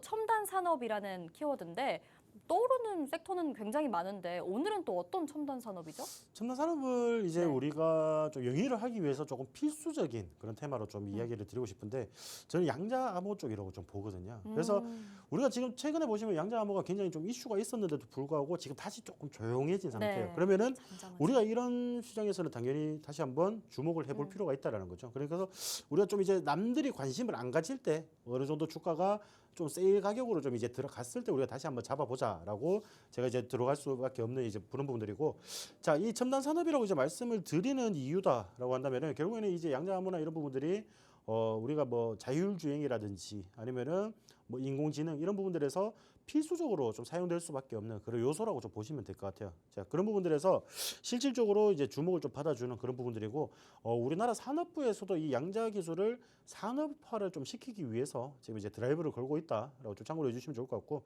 첨단 산업이라는 키워드인데 떠오르는 섹터는 굉장히 많은데 오늘은 또 어떤 첨단 산업이죠? 첨단 산업을 이제 네. 우리가 좀 영위를 하기 위해서 조금 필수적인 그런 테마로 좀 이야기를 드리고 싶은데 저는 양자 암호 쪽이라고 좀 보거든요. 그래서 우리가 지금 최근에 보시면 양자 암호가 굉장히 좀 이슈가 있었는데도 불구하고 지금 다시 조금 조용해진 상태예요. 네. 그러면은 잠잠하죠. 우리가 이런 시장에서는 당연히 다시 한번 주목을 해볼 필요가 있다라는 거죠. 그래서 우리가 좀 이제 남들이 관심을 안 가질 때 어느 정도 주가가 좀 세일 가격으로 좀 이제 들어갔을 때 우리가 다시 한번 잡아보자라고 제가 이제 들어갈 수밖에 없는 이제 그런 부분들이고, 자, 이 첨단 산업이라고 이제 말씀을 드리는 이유다라고 한다면은 결국에는 이제 양자암호나 이런 부분들이 우리가 뭐 자율주행이라든지 아니면은 뭐 인공지능 이런 부분들에서 필수적으로 좀 사용될 수밖에 없는 그런 요소라고 좀 보시면 될 것 같아요. 자, 그런 부분들에서 실질적으로 이제 주목을 좀 받아주는 그런 부분들이고, 우리나라 산업부에서도 이 양자 기술을 산업화를 좀 시키기 위해서 지금 이제 드라이브를 걸고 있다라고 좀 참고를 해주시면 좋을 것 같고,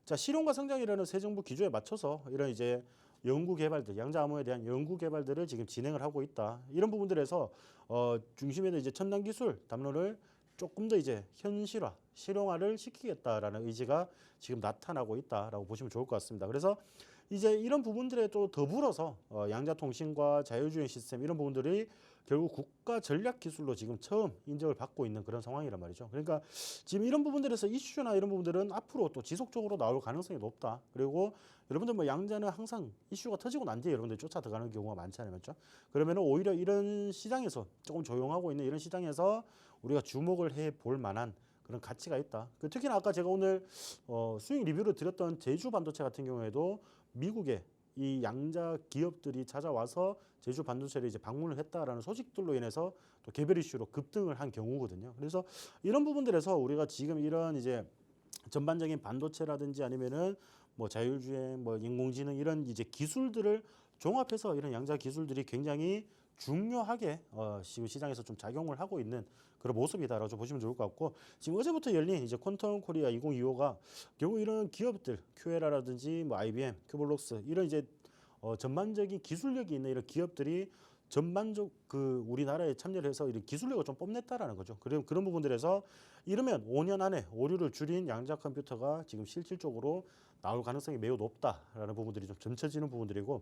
자, 실용과 성장이라는 새 정부 기조에 맞춰서 이런 이제 연구 개발들, 양자 암호에 대한 연구 개발들을 지금 진행을 하고 있다. 이런 부분들에서 중심에는 이제 첨단 기술 담론을 조금 더 이제 현실화, 실용화를 시키겠다라는 의지가 지금 나타나고 있다라고 보시면 좋을 것 같습니다. 그래서 이제 이런 부분들에 또 더불어서 양자통신과 자율주행 시스템 이런 부분들이 결국 국가 전략 기술로 지금 처음 인정을 받고 있는 그런 상황이란 말이죠. 그러니까 지금 이런 부분들에서 이슈나 이런 부분들은 앞으로 또 지속적으로 나올 가능성이 높다. 그리고 여러분들 뭐 양자는 항상 이슈가 터지고 난 뒤에 여러분들 쫓아 들어가는 경우가 많잖아요. 맞죠? 그러면 오히려 이런 시장에서 조금 조용하고 있는 이런 시장에서 우리가 주목을 해 볼 만한 그런 가치가 있다. 특히나 아까 제가 오늘 수익 리뷰를 드렸던 제주 반도체 같은 경우에도 미국의 이 양자 기업들이 찾아와서 제주 반도체를 이제 방문을 했다라는 소식들로 인해서 또 개별 이슈로 급등을 한 경우거든요. 그래서 이런 부분들에서 우리가 지금 이런 이제 전반적인 반도체라든지 아니면은 뭐 자율주행, 뭐 인공지능 이런 이제 기술들을 종합해서 이런 양자 기술들이 굉장히 중요하게 지금 시장에서 좀 작용을 하고 있는 그런 모습이다라고 좀 보시면 좋을 것 같고, 지금 어제부터 열린 이제 퀀텀 코리아 2025가 결국 이런 기업들 QLA라든지 뭐 IBM, 큐블록스 이런 이제 전반적인 기술력이 있는 이런 기업들이 전반적 그 우리나라에 참여를 해서 이런 기술력을 좀 뽐냈다라는 거죠. 그런 부분들에서 이러면 5년 안에 오류를 줄인 양자 컴퓨터가 지금 실질적으로 나올 가능성이 매우 높다라는 부분들이 좀 점쳐지는 부분들이고,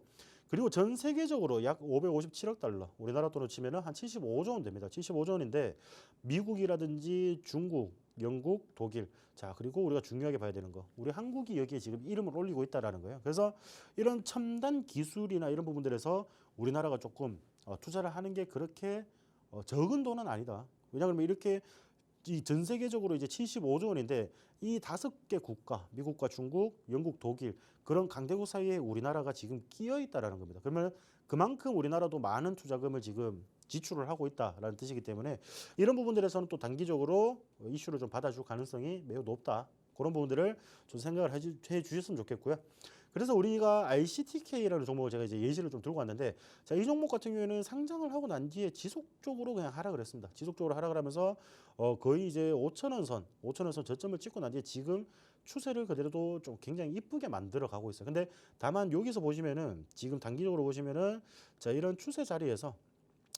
그리고 전 세계적으로 약 557억 달러, 우리나라 돈으로 치면은 한 75조 원 됩니다. 75조 원인데 미국이라든지 중국, 영국, 독일, 자 그리고 우리가 중요하게 봐야 되는 거, 우리 한국이 여기에 지금 이름을 올리고 있다라는 거예요. 그래서 이런 첨단 기술이나 이런 부분들에서 우리나라가 조금 투자를 하는 게 그렇게 적은 돈은 아니다. 왜냐하면 이렇게 이 전 세계적으로 이제 75조 원인데 이 5개 국가, 미국과 중국, 영국, 독일 그런 강대국 사이에 우리나라가 지금 끼어 있다라는 겁니다. 그러면 그만큼 우리나라도 많은 투자금을 지금 지출을 하고 있다라는 뜻이기 때문에 이런 부분들에서는 또 단기적으로 이슈를 좀 받아줄 가능성이 매우 높다. 그런 부분들을 좀 생각을 해 주셨으면 좋겠고요. 그래서 우리가 ICTK라는 종목을 제가 이제 예시를 좀 들고 왔는데, 자, 이 종목 같은 경우에는 상장을 하고 난 뒤에 지속적으로 그냥 하락을 했습니다. 지속적으로 하락을 하면서 거의 이제 5,000원 선 저점을 찍고 난 뒤에 지금 추세를 그대로도 좀 굉장히 이쁘게 만들어 가고 있어요. 근데 다만 여기서 보시면은 지금 단기적으로 보시면은 자, 이런 추세 자리에서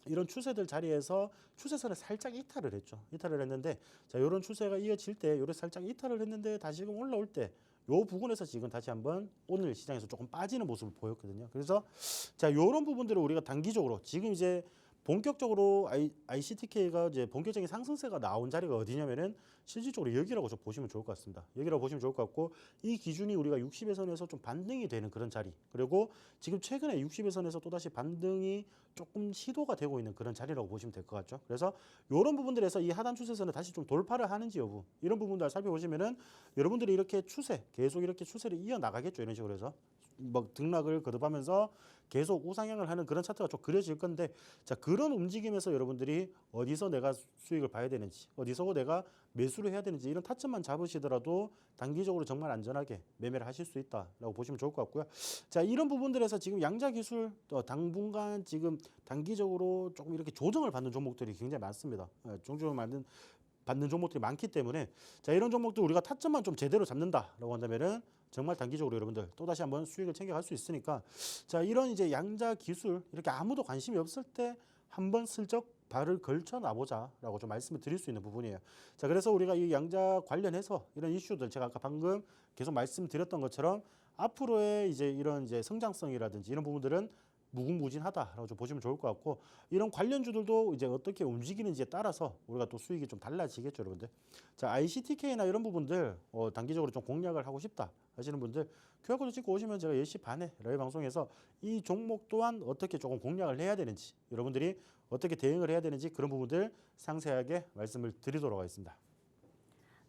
이런 추세들 자리에서 추세선을 살짝 이탈을 했죠. 이탈을 했는데 자, 이런 추세가 이어질 때 요래 살짝 이탈을 했는데 다시금 올라올 때 요 부분에서 지금 다시 한번 오늘 시장에서 조금 빠지는 모습을 보였거든요. 그래서 자, 요런 부분들을 우리가 단기적으로 지금 이제 본격적으로 ICTK가 이제 본격적인 상승세가 나온 자리가 어디냐면은 실질적으로 여기라고 좀 보시면 좋을 것 같습니다. 여기라고 보시면 좋을 것 같고, 이 기준이 우리가 60의 선에서 좀 반등이 되는 그런 자리, 그리고 지금 최근에 60의 선에서 또다시 반등이 조금 시도가 되고 있는 그런 자리라고 보시면 될 것 같죠. 그래서 이런 부분들에서 이 하단 추세선을 다시 좀 돌파를 하는지 여부, 이런 부분들 살펴보시면은 여러분들이 이렇게 추세 계속 이렇게 추세를 이어 나가겠죠. 이런 식으로 해서 뭐 등락을 거듭하면서 계속 우상향을 하는 그런 차트가 좀 그려질 건데, 자, 그런 움직임에서 여러분들이 어디서 내가 수익을 봐야 되는지, 어디서 내가 매수를 해야 되는지 이런 타점만 잡으시더라도 단기적으로 정말 안전하게 매매를 하실 수 있다라고 보시면 좋을 것 같고요. 자, 이런 부분들에서 지금 양자 기술 당분간 지금 단기적으로 조금 이렇게 조정을 받는 종목들이 굉장히 많습니다. 조정을 받는 종목들이 많기 때문에 자, 이런 종목들 우리가 타점만 좀 제대로 잡는다라고 한다면은 정말 단기적으로 여러분들 또다시 한번 수익을 챙겨갈 수 있으니까, 자, 이런 이제 양자 기술 이렇게 아무도 관심이 없을 때 한번 슬쩍 발을 걸쳐 놔보자라고 좀 말씀을 드릴 수 있는 부분이에요. 자, 그래서 우리가 이 양자 관련해서 이런 이슈들 제가 아까 방금 계속 말씀드렸던 것처럼 앞으로의 이제 이런 이제 성장성이라든지 이런 부분들은 무궁무진하다라고 좀 보시면 좋을 것 같고, 이런 관련주들도 이제 어떻게 움직이는지에 따라서 우리가 또 수익이 좀 달라지겠죠, 여러분들. 자, ICTK나 이런 부분들 단기적으로 좀 공략을 하고 싶다 하시는 분들 QR코드 찍고 오시면 제가 10시 반에 라이브 방송에서 이 종목 또한 어떻게 조금 공략을 해야 되는지, 여러분들이 어떻게 대응을 해야 되는지 그런 부분들 상세하게 말씀을 드리도록 하겠습니다.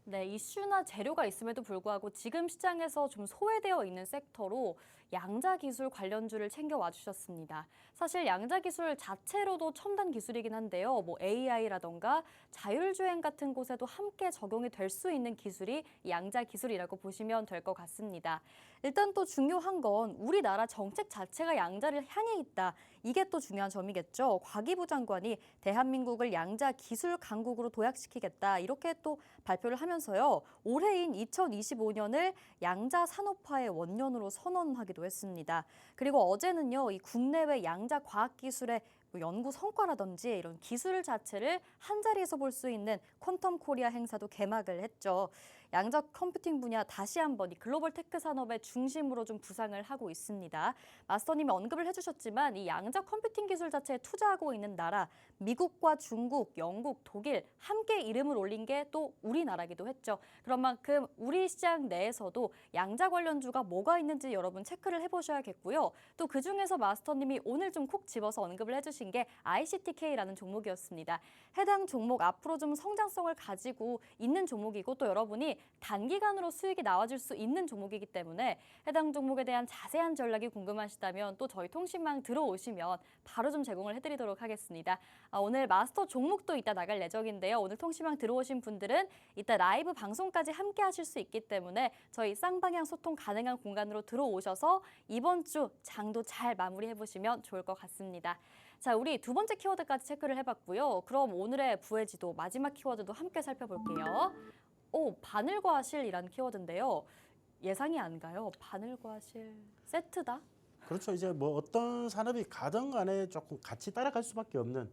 네, 이슈나 재료가 있음에도 불구하고 지금 시장에서 좀 소외되어 있는 섹터로 양자 기술 관련주를 챙겨와 주셨습니다. 사실 양자 기술 자체로도 첨단 기술이긴 한데요. 뭐 AI라던가 자율주행 같은 곳에도 함께 적용이 될 수 있는 기술이 양자 기술이라고 보시면 될 것 같습니다. 일단 또 중요한 건 우리나라 정책 자체가 양자를 향해 있다. 이게 또 중요한 점이겠죠. 과기부 장관이 대한민국을 양자 기술 강국으로 도약시키겠다. 이렇게 또 발표를 하면서요. 올해인 2025년을 양자 산업화의 원년으로 선언하기도 했습니다. 그리고 어제는요. 이 국내외 양자 과학기술의 연구 성과라든지 이런 기술 자체를 한자리에서 볼 수 있는 퀀텀 코리아 행사도 개막을 했죠. 양자 컴퓨팅 분야 다시 한번 이 글로벌 테크 산업의 중심으로 좀 부상을 하고 있습니다. 마스터님이 언급을 해주셨지만 이 양자 컴퓨팅 기술 자체에 투자하고 있는 나라, 미국과 중국, 영국, 독일 함께 이름을 올린 게 또 우리나라기도 했죠. 그런 만큼 우리 시장 내에서도 양자 관련주가 뭐가 있는지 여러분 체크를 해보셔야겠고요. 또 그중에서 마스터님이 오늘 좀 콕 집어서 언급을 해주신 게 ICTK라는 종목이었습니다. 해당 종목 앞으로 좀 성장성을 가지고 있는 종목이고 또 여러분이 단기간으로 수익이 나와줄 수 있는 종목이기 때문에 해당 종목에 대한 자세한 전략이 궁금하시다면 또 저희 통신망 들어오시면 바로 좀 제공을 해드리도록 하겠습니다. 오늘 마스터 종목도 이따 나갈 예정인데요. 오늘 통신망 들어오신 분들은 이따 라이브 방송까지 함께 하실 수 있기 때문에 저희 쌍방향 소통 가능한 공간으로 들어오셔서 이번 주 장도 잘 마무리해보시면 좋을 것 같습니다. 자, 우리 두 번째 키워드까지 체크를 해봤고요. 그럼 오늘의 부회지도 마지막 키워드도 함께 살펴볼게요. 바늘과실이라는 키워드인데요. 예상이 안 가요. 바늘과실 세트다? 그렇죠. 이제 뭐 어떤 산업이 가든 간에 조금 같이 따라갈 수밖에 없는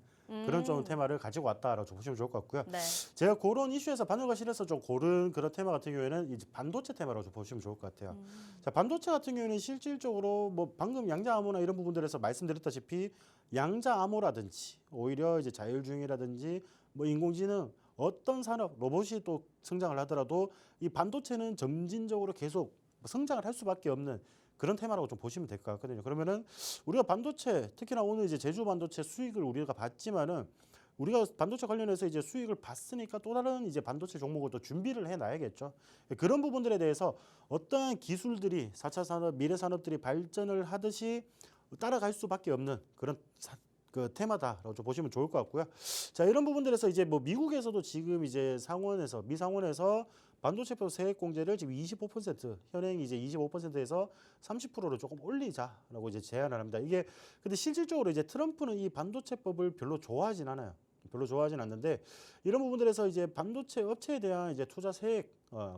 그런 좀 테마를 가지고 왔다라고 좀 보시면 좋을 것 같고요. 네. 제가 그런 이슈에서 반영과 실에서 좀 고른 그런 테마 같은 경우에는 이제 반도체 테마라고 좀 보시면 좋을 것 같아요. 자, 반도체 같은 경우에는 실질적으로 뭐 방금 양자 암호나 이런 부분들에서 말씀드렸다시피 양자 암호라든지 오히려 이제 자율주행이라든지 뭐 인공지능 어떤 산업 로봇이 또 성장을 하더라도 이 반도체는 점진적으로 계속 성장을 할 수밖에 없는 그런 테마라고 좀 보시면 될 것 같거든요. 그러면은 우리가 반도체 특히나 오늘 이제 제주 반도체 수익을 우리가 봤지만은 우리가 반도체 관련해서 이제 수익을 봤으니까 또 다른 이제 반도체 종목을 또 준비를 해 놔야겠죠. 그런 부분들에 대해서 어떠한 기술들이 4차 산업, 미래 산업들이 발전을 하듯이 따라갈 수밖에 없는 그런 그 테마다라고 좀 보시면 좋을 것 같고요. 자, 이런 부분들에서 이제 뭐 미국에서도 지금 이제 상원에서 미상원에서 반도체표 세액 공제를 지금 25% 현행 이제 25%에서 30%로 조금 올리자라고 이제 제안을 합니다. 이게 근데 실질적으로 이제 트럼프는 이 반도체법을 별로 좋아하진 않아요. 별로 좋아하진 않는데 이런 부분들에서 이제 반도체 업체에 대한 이제 투자 세액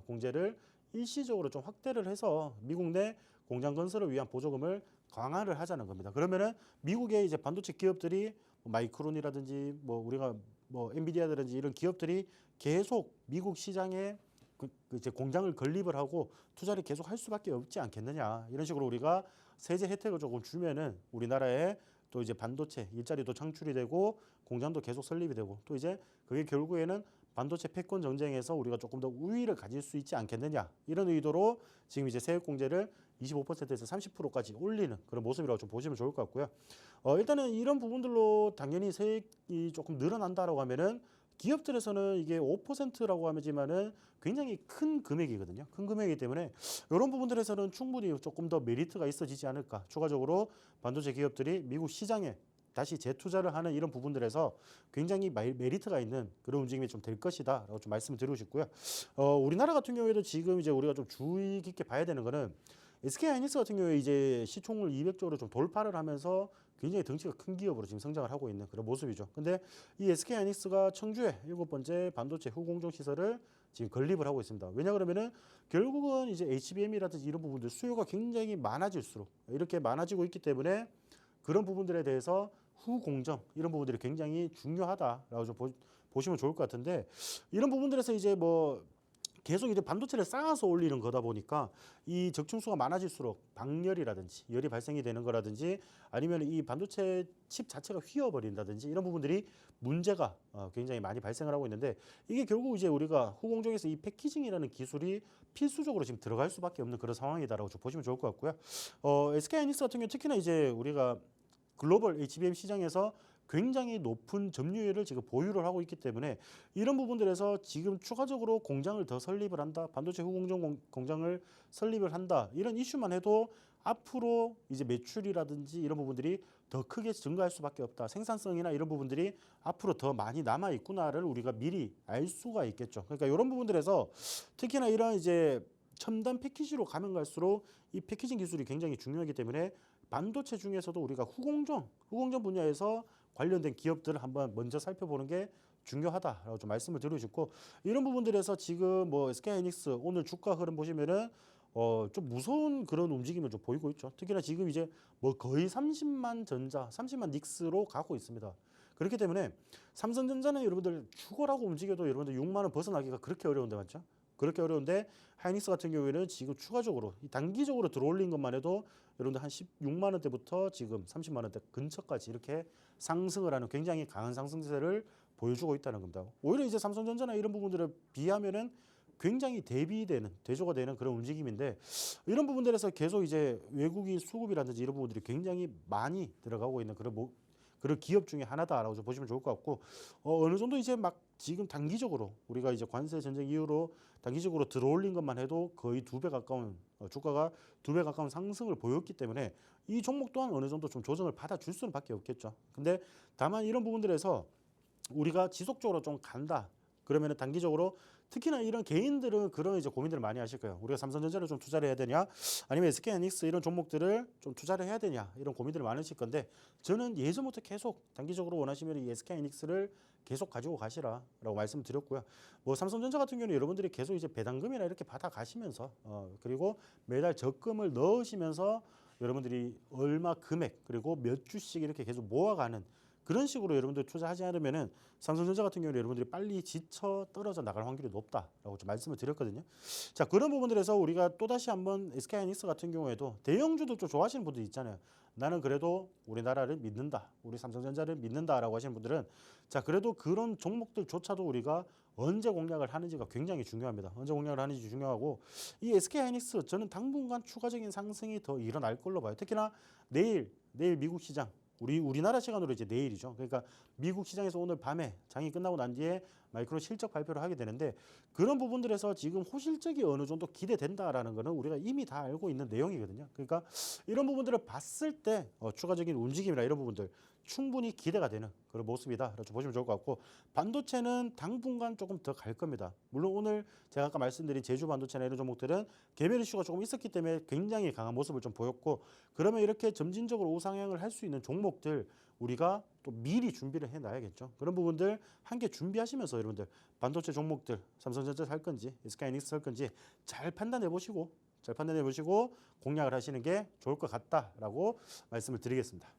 공제를 일시적으로 좀 확대를 해서 미국 내 공장 건설을 위한 보조금을 강화를 하자는 겁니다. 그러면은 미국의 이제 반도체 기업들이 마이크론이라든지 뭐 우리가 뭐 엔비디아라든지 이런 기업들이 계속 미국 시장에 그 이제 공장을 건립을 하고 투자를 계속 할 수밖에 없지 않겠느냐. 이런 식으로 우리가 세제 혜택을 조금 주면은 우리나라에 또 이제 반도체 일자리도 창출이 되고 공장도 계속 설립이 되고 또 이제 그게 결국에는 반도체 패권 정쟁에서 우리가 조금 더 우위를 가질 수 있지 않겠느냐. 이런 의도로 지금 이제 세액 공제를 25%에서 30%까지 올리는 그런 모습이라고 좀 보시면 좋을 것 같고요. 일단은 이런 부분들로 당연히 세액이 조금 늘어난다라고 하면은 기업들에서는 이게 5%라고 하지만은 굉장히 큰 금액이거든요. 큰 금액이기 때문에 이런 부분들에서는 충분히 조금 더 메리트가 있어지지 않을까. 추가적으로 반도체 기업들이 미국 시장에 다시 재투자를 하는 이런 부분들에서 굉장히 메리트가 있는 그런 움직임이 좀 될 것이다라고 좀 말씀을 드리고 싶고요. 우리나라 같은 경우에도 지금 이제 우리가 좀 주의 깊게 봐야 되는 거는 SK하이닉스 같은 경우에 이제 시총을 200조를 좀 돌파를 하면서 굉장히 덩치가 큰 기업으로 지금 성장을 하고 있는 그런 모습이죠. 근데 이 SK하이닉스가 청주에 7번째 반도체 후공정 시설을 지금 건립을 하고 있습니다. 왜냐 그러면은 결국은 이제 HBM이라든지 이런 부분들 수요가 굉장히 많아질수록 이렇게 많아지고 있기 때문에 그런 부분들에 대해서 후공정 이런 부분들이 굉장히 중요하다라고 좀 보시면 좋을 것 같은데 이런 부분들에서 이제 뭐 계속 이제 반도체를 쌓아서 올리는 거다 보니까 이 적층수가 많아질수록 방열이라든지 열이 발생이 되는 거라든지 아니면 이 반도체 칩 자체가 휘어버린다든지 이런 부분들이 문제가 굉장히 많이 발생을 하고 있는데 이게 결국 이제 우리가 후공정에서 이 패키징이라는 기술이 필수적으로 지금 들어갈 수밖에 없는 그런 상황이다라고 좀 보시면 좋을 것 같고요. SK하이닉스 같은 경우 특히나 이제 우리가 글로벌 HBM 시장에서 굉장히 높은 점유율을 지금 보유를 하고 있기 때문에 이런 부분들에서 지금 추가적으로 공장을 더 설립을 한다. 반도체 후공정 공장을 설립을 한다. 이런 이슈만 해도 앞으로 이제 매출이라든지 이런 부분들이 더 크게 증가할 수밖에 없다. 생산성이나 이런 부분들이 앞으로 더 많이 남아 있구나를 우리가 미리 알 수가 있겠죠. 그러니까 이런 부분들에서 특히나 이런 이제 첨단 패키지로 가면 갈수록 이 패키징 기술이 굉장히 중요하기 때문에 반도체 중에서도 우리가 후공정 분야에서 관련된 기업들을 한번 먼저 살펴보는 게 중요하다라고 좀 말씀을 드리고 싶고 이런 부분들에서 지금 뭐 SK하이닉스 오늘 주가 흐름 보시면은 좀 무서운 그런 움직임을 좀 보이고 있죠. 특히나 지금 이제 뭐 거의 30만 닉스로 가고 있습니다. 그렇기 때문에 삼성전자는 여러분들 죽어라고 움직여도 여러분들 6만 원 벗어나기가 그렇게 어려운데 맞죠? 그렇게 어려운데 하이닉스 같은 경우에는 지금 추가적으로 단기적으로 들어올린 것만 해도 여러분들 한 16만 원대부터 지금 30만 원대 근처까지 이렇게 상승을 하는 굉장히 강한 상승세를 보여주고 있다는 겁니다. 오히려 이제 삼성전자나 이런 부분들에 비하면은 굉장히 대조가 되는 그런 움직임인데 이런 부분들에서 계속 이제 외국인 수급이라든지 이런 부분들이 굉장히 많이 들어가고 있는 그런 기업 중에 하나다라고 좀 보시면 좋을 것 같고 어느 정도 이제 막 지금 단기적으로 우리가 이제 관세 전쟁 이후로 단기적으로 들어올린 것만 해도 거의 2배 가까운 주가가 2배 가까운 상승을 보였기 때문에 이 종목 또한 어느 정도 좀 조정을 받아줄 수는 밖에 없겠죠. 근데 다만 이런 부분들에서 우리가 지속적으로 좀 간다. 그러면은 단기적으로 특히나 이런 개인들은 그런 이제 고민들을 많이 하실 거예요. 우리가 삼성전자를 좀 투자를 해야 되냐, 아니면 SK하이닉스 이런 종목들을 좀 투자를 해야 되냐 이런 고민들을 많으실 건데 저는 예전부터 계속 단기적으로 원하시면 이 SK하이닉스를 계속 가지고 가시라라고 말씀드렸고요. 뭐 삼성전자 같은 경우는 여러분들이 계속 이제 배당금이나 이렇게 받아 가시면서 그리고 매달 적금을 넣으시면서 여러분들이 얼마 금액 그리고 몇 주씩 이렇게 계속 모아가는 그런 식으로 여러분들 투자하지 않으면은 삼성전자 같은 경우는 여러분들이 빨리 지쳐 떨어져 나갈 확률이 높다라고 좀 말씀을 드렸거든요. 자, 그런 부분들에서 우리가 또 다시 한번 SK하이닉스 같은 경우에도 대형주도 좀 좋아하시는 분들 있잖아요. 나는 그래도 우리나라를 믿는다, 우리 삼성전자를 믿는다라고 하시는 분들은 자, 그래도 그런 종목들조차도 우리가 언제 공략을 하는지가 굉장히 중요합니다. 언제 공략을 하는지 중요하고 이 SK하이닉스 저는 당분간 추가적인 상승이 더 일어날 걸로 봐요. 특히나 내일 미국 시장 우리나라 시간으로 이제 내일이죠. 그러니까 미국 시장에서 오늘 밤에 장이 끝나고 난 뒤에 마이크론 실적 발표를 하게 되는데 그런 부분들에서 지금 호실적이 어느 정도 기대된다라는 거는 우리가 이미 다 알고 있는 내용이거든요. 그러니까 이런 부분들을 봤을 때 추가적인 움직임이나 이런 부분들 충분히 기대가 되는 그런 모습이다. 이렇게 보시면 좋을 것 같고 반도체는 당분간 조금 더 갈 겁니다. 물론 오늘 제가 아까 말씀드린 제주 반도체나 이런 종목들은 개별 이슈가 조금 있었기 때문에 굉장히 강한 모습을 좀 보였고 그러면 이렇게 점진적으로 우상향을 할 수 있는 종목들 우리가 또 미리 준비를 해놔야겠죠. 그런 부분들 함께 준비하시면서 여러분들 반도체 종목들 삼성전자 살 건지 SK하이닉스 살 건지 잘 판단해 보시고 공략을 하시는 게 좋을 것 같다라고 말씀을 드리겠습니다.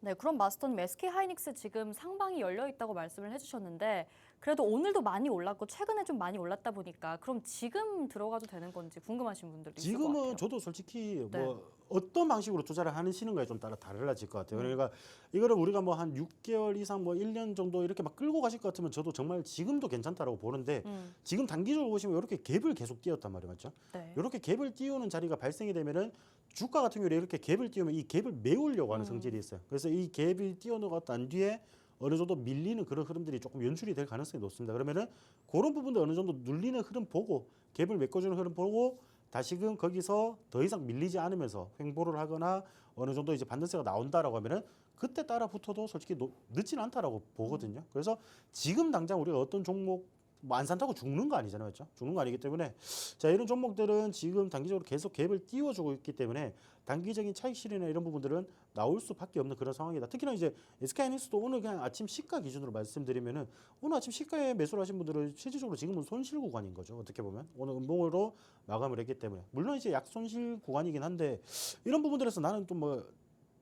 네, 그럼 마스터님 SK하이닉스 지금 상방이 열려 있다고 말씀을 해주셨는데 그래도 오늘도 많이 올랐고 최근에 좀 많이 올랐다 보니까 그럼 지금 들어가도 되는 건지 궁금하신 분들도 있을 것 같아요. 지금은 저도 솔직히 네. 뭐 어떤 방식으로 투자를 하시는 거에 좀 따라 달라질 것 같아요. 그러니까 이거를 우리가 뭐 한 6개월 이상 뭐 1년 정도 이렇게 막 끌고 가실 것 같으면 저도 정말 지금도 괜찮다라고 보는데 지금 단기적으로 보시면 이렇게 갭을 계속 띄웠단 말이에요. 맞죠? 네. 이렇게 갭을 띄우는 자리가 발생이 되면은 주가 같은 경우에 이렇게 갭을 띄우면 이 갭을 메우려고 하는 성질이 있어요. 그래서 이 갭을 띄워놓고 난 뒤에 어느 정도 밀리는 그런 흐름들이 조금 연출이 될 가능성이 높습니다. 그러면은 그런 부분들 어느 정도 눌리는 흐름 보고 갭을 메꿔주는 흐름 보고 다시금 거기서 더 이상 밀리지 않으면서 횡보를 하거나 어느 정도 이제 반등세가 나온다라고 하면은 그때 따라 붙어도 솔직히 늦지는 않다라고 보거든요. 그래서 지금 당장 우리가 어떤 종목 뭐 안 산다고 죽는 거 아니잖아요, 그렇죠? 죽는 거 아니기 때문에 자 이런 종목들은 지금 단기적으로 계속 갭을 띄워주고 있기 때문에 단기적인 차익 실현이나 이런 부분들은 나올 수밖에 없는 그런 상황이다. 특히나 이제 SK하이닉스도 오늘 그냥 아침 시가 기준으로 말씀드리면은 오늘 아침 시가에 매수를 하신 분들은 실질적으로 지금은 손실 구간인 거죠. 어떻게 보면 오늘 음봉으로 마감을 했기 때문에 물론 이제 약손실 구간이긴 한데 이런 부분들에서 나는 또 뭐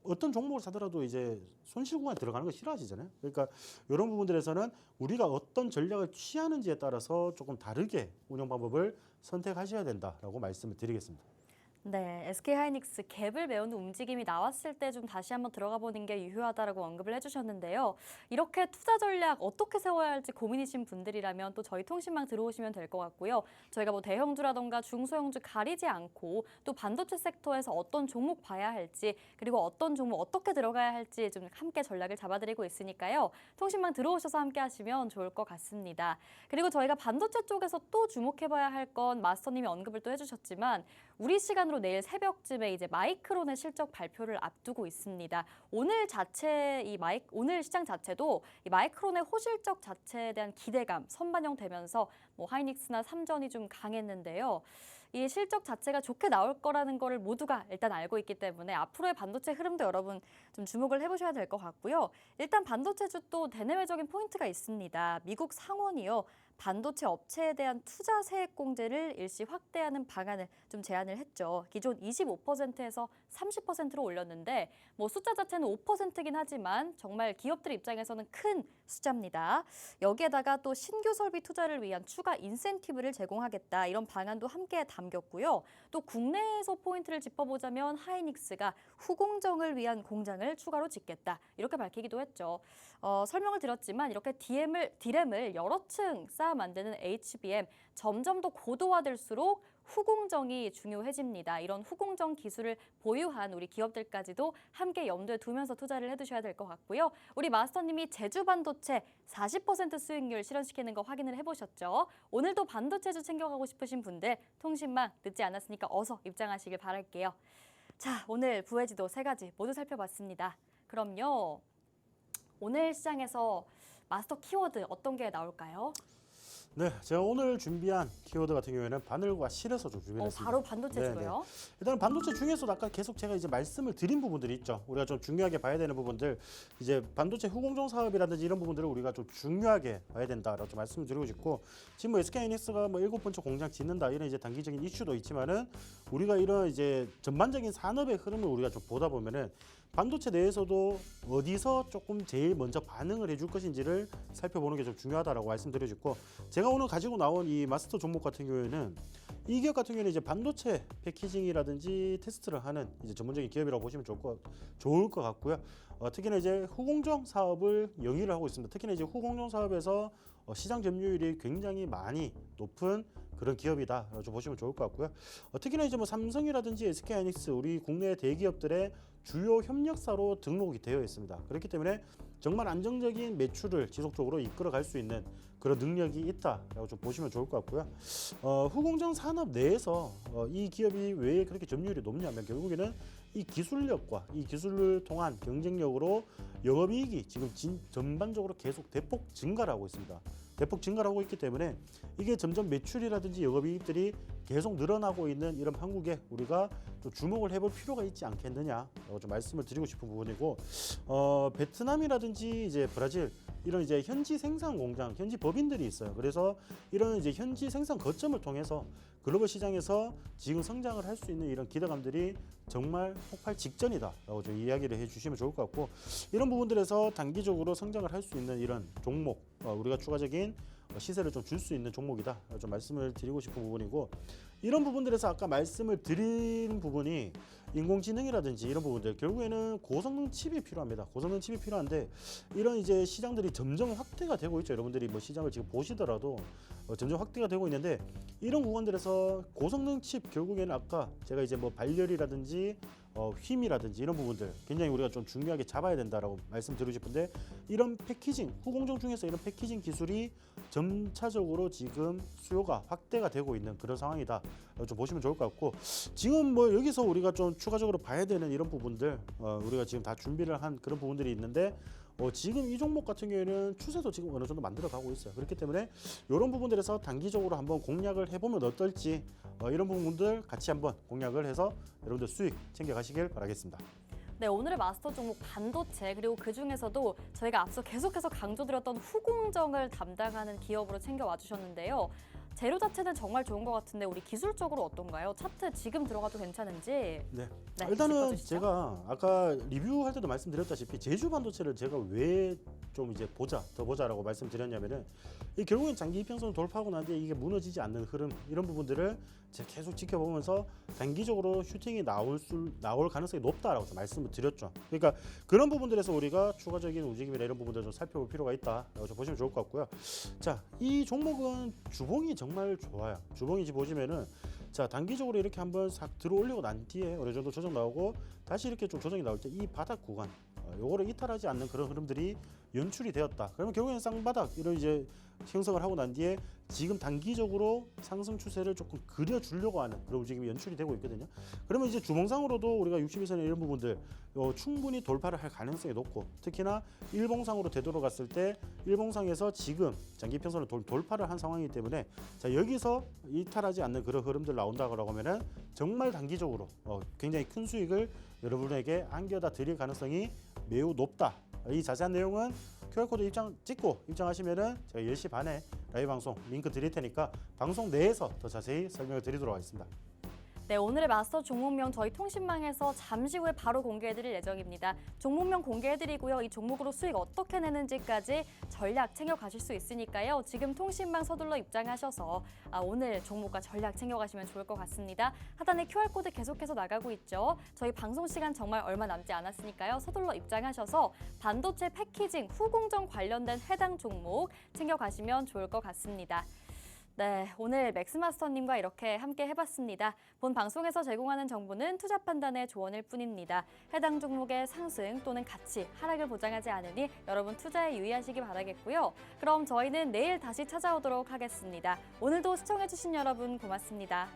어떤 종목을 사더라도 이제 손실 구간에 들어가는 거 싫어하시잖아요. 그러니까 이런 부분들에서는 우리가 어떤 전략을 취하는지에 따라서 조금 다르게 운영 방법을 선택하셔야 된다라고 말씀을 드리겠습니다. 네, SK하이닉스 갭을 메우는 움직임이 나왔을 때 좀 다시 한번 들어가 보는 게 유효하다라고 언급을 해주셨는데요. 이렇게 투자 전략 어떻게 세워야 할지 고민이신 분들이라면 또 저희 통신망 들어오시면 될 것 같고요. 저희가 뭐 대형주라던가 중소형주 가리지 않고 또 반도체 섹터에서 어떤 종목 봐야 할지 그리고 어떤 종목 어떻게 들어가야 할지 좀 함께 전략을 잡아드리고 있으니까요. 통신망 들어오셔서 함께 하시면 좋을 것 같습니다. 그리고 저희가 반도체 쪽에서 또 주목해봐야 할 건 마스터님이 언급을 또 해주셨지만 우리 시간으로 내일 새벽쯤에 이제 마이크론의 실적 발표를 앞두고 있습니다. 오늘 시장 자체도 이 마이크론의 호실적 자체에 대한 기대감 선반영되면서 뭐 하이닉스나 삼전이 좀 강했는데요. 이 실적 자체가 좋게 나올 거라는 거를 모두가 일단 알고 있기 때문에 앞으로의 반도체 흐름도 여러분 좀 주목을 해보셔야 될 것 같고요. 일단 반도체주 또 대내외적인 포인트가 있습니다. 미국 상원이요. 반도체 업체에 대한 투자 세액 공제를 일시 확대하는 방안을 좀 제안을 했죠. 기존 25%에서 30%로 올렸는데 뭐 숫자 자체는 5%긴 하지만 정말 기업들 입장에서는 큰 숫자입니다. 여기에다가 또 신규 설비 투자를 위한 추가 인센티브를 제공하겠다 이런 방안도 함께 담겼고요. 또 국내에서 포인트를 짚어보자면 하이닉스가 후공정을 위한 공장을 추가로 짓겠다 이렇게 밝히기도 했죠. 설명을 드렸지만 이렇게 D램을 여러 층 쌓아 만드는 HBM 점점 더 고도화될수록 후공정이 중요해집니다. 이런 후공정 기술을 보유한 우리 기업들까지도 함께 염두에 두면서 투자를 해두셔야 될 것 같고요. 우리 마스터님이 제주 반도체 40% 수익률 실현시키는 거 확인을 해보셨죠? 오늘도 반도체주 챙겨가고 싶으신 분들 통신망 늦지 않았으니까 어서 입장하시길 바랄게요. 자, 오늘 부회지도 3가지 모두 살펴봤습니다. 그럼요. 오늘 시장에서 마스터 키워드 어떤 게 나올까요? 네, 제가 오늘 준비한 키워드 같은 경우에는 바늘과 실에서 좀 준비했습니다. 바로 반도체 쪽이요? 일단 반도체 중에서도 아까 계속 제가 이제 말씀을 드린 부분들이 있죠. 우리가 좀 중요하게 봐야 되는 부분들, 이제 반도체 후공정 사업이라든지 이런 부분들을 우리가 좀 중요하게 봐야 된다라고 좀 말씀을 드리고 싶고, 지금 뭐 SK하이닉스가 뭐 7번째 공장 짓는다 이런 이제 단기적인 이슈도 있지만은 우리가 이런 이제 전반적인 산업의 흐름을 우리가 좀 보다 보면은 반도체 내에서도 어디서 조금 제일 먼저 반응을 해줄 것인지를 살펴보는 게 좀 중요하다라고 말씀드려주고, 제가 오늘 가지고 나온 이 마스터 종목 같은 경우에는 이 기업 같은 경우에는 이제 반도체 패키징이라든지 테스트를 하는 이제 전문적인 기업이라고 보시면 좋을 것 같고요. 특히나 이제 후공정 사업을 영위를 하고 있습니다. 특히나 이제 후공정 사업에서 시장 점유율이 굉장히 많이 높은 그런 기업이다 좀 보시면 좋을 것 같고요. 특히나 이제 뭐 삼성이라든지 SK하이닉스 우리 국내 대기업들의 주요 협력사로 등록이 되어 있습니다. 그렇기 때문에 정말 안정적인 매출을 지속적으로 이끌어갈 수 있는 그런 능력이 있다라고 좀 보시면 좋을 것 같고요. 후공정 산업 내에서 이 기업이 왜 그렇게 점유율이 높냐면 결국에는 이 기술력과 이 기술을 통한 경쟁력으로 영업이익이 지금 전반적으로 계속 대폭 증가를 하고 있습니다. 대폭 증가를 하고 있기 때문에 이게 점점 매출이라든지 영업이익들이 계속 늘어나고 있는 이런 한국에 우리가 좀 주목을 해볼 필요가 있지 않겠느냐라고 좀 말씀을 드리고 싶은 부분이고, 베트남이라든지 이제 브라질 이런 이제 현지 생산 공장, 현지 법인들이 있어요. 그래서 이런 이제 현지 생산 거점을 통해서 글로벌 시장에서 지금 성장을 할 수 있는 이런 기대감들이 정말 폭발 직전이다라고 좀 이야기를 해주시면 좋을 것 같고, 이런 부분들에서 단기적으로 성장을 할 수 있는 이런 종목, 우리가 추가적인 시세를 좀 줄 수 있는 종목이다 좀 말씀을 드리고 싶은 부분이고, 이런 부분들에서 아까 말씀을 드린 부분이 인공지능이라든지 이런 부분들 결국에는 고성능 칩이 필요합니다. 고성능 칩이 필요한데 이런 이제 시장들이 점점 확대가 되고 있죠. 여러분들이 뭐 시장을 지금 보시더라도 점점 확대가 되고 있는데, 이런 구간들에서 고성능 칩 결국에는 아까 제가 이제 뭐 발열이라든지 휨이라든지 이런 부분들 굉장히 우리가 좀 중요하게 잡아야 된다라고 말씀드리고 싶은데, 이런 패키징 후공정 중에서 이런 패키징 기술이 점차적으로 지금 수요가 확대가 되고 있는 그런 상황이다 좀 보시면 좋을 것 같고, 지금 뭐 여기서 우리가 좀 추가적으로 봐야 되는 이런 부분들 우리가 지금 다 준비를 한 그런 부분들이 있는데, 지금 이 종목 같은 경우에는 추세도 지금 어느 정도 만들어 가고 있어요. 그렇기 때문에 이런 부분들에서 단기적으로 한번 공략을 해보면 어떨지, 이런 부분들 같이 한번 공략을 해서 여러분들 수익 챙겨 가시길 바라겠습니다. 네, 오늘의 마스터 종목 반도체, 그리고 그 중에서도 저희가 앞서 계속해서 강조드렸던 후공정을 담당하는 기업으로 챙겨와 주셨는데요. 재료 자체는 정말 좋은 것 같은데 우리 기술적으로 어떤가요? 차트 지금 들어가도 괜찮은지. 네. 네, 일단은 짚어주시죠. 제가 아까 리뷰할 때도 말씀드렸다시피 제주 반도체를 제가 왜 좀 이제 더 보자라고 말씀드렸냐면은, 이 결국엔 장기 이평선을 돌파하고 난 뒤에 이게 무너지지 않는 흐름, 이런 부분들을 제가 계속 지켜보면서 단기적으로 슈팅이 나올 가능성이 높다라고 좀 말씀을 드렸죠. 그러니까 그런 부분들에서 우리가 추가적인 움직임이나 이런 부분들을 좀 살펴볼 필요가 있다라고 좀 보시면 좋을 것 같고요. 자, 이 종목은 주봉이 정말 좋아요. 주봉이 지금 보시면은, 자, 단기적으로 이렇게 한번 싹 들어 올리고 난 뒤에 어느 정도 조정 나오고 다시 이렇게 좀 조정이 나올 때 이 바닥 구간, 요거를 이탈하지 않는 그런 흐름들이 연출이 되었다. 그러면 결국에는 쌍바닥 이런 이제 형성을 하고 난 뒤에 지금 단기적으로 상승 추세를 조금 그려주려고 하는 그런 움직임이 연출이 되고 있거든요. 그러면 이제 주봉상으로도 우리가 62선의 이런 부분들 충분히 돌파를 할 가능성이 높고, 특히나 일봉상으로 되돌아갔을 때 일봉상에서 지금 장기평선을 돌파를 한 상황이기 때문에, 자, 여기서 이탈하지 않는 그런 흐름들 나온다고 하면은 정말 단기적으로 굉장히 큰 수익을 여러분에게 안겨다 드릴 가능성이 매우 높다. 이 자세한 내용은 QR코드 찍고 입장하시면은 제가 10시 반에 라이브 방송 링크 드릴 테니까 방송 내에서 더 자세히 설명을 드리도록 하겠습니다. 네, 오늘의 마스터 종목명 저희 통신망에서 잠시 후에 바로 공개해드릴 예정입니다. 종목명 공개해드리고요. 이 종목으로 수익 어떻게 내는지까지 전략 챙겨가실 수 있으니까요. 지금 통신망 서둘러 입장하셔서 오늘 종목과 전략 챙겨가시면 좋을 것 같습니다. 하단에 QR코드 계속해서 나가고 있죠. 저희 방송 시간 정말 얼마 남지 않았으니까요. 서둘러 입장하셔서 반도체 패키징, 후공정 관련된 해당 종목 챙겨가시면 좋을 것 같습니다. 네, 오늘 맥스마스터님과 이렇게 함께 해봤습니다. 본 방송에서 제공하는 정보는 투자 판단의 조언일 뿐입니다. 해당 종목의 상승 또는 가치, 하락을 보장하지 않으니 여러분 투자에 유의하시기 바라겠고요. 그럼 저희는 내일 다시 찾아오도록 하겠습니다. 오늘도 시청해주신 여러분 고맙습니다.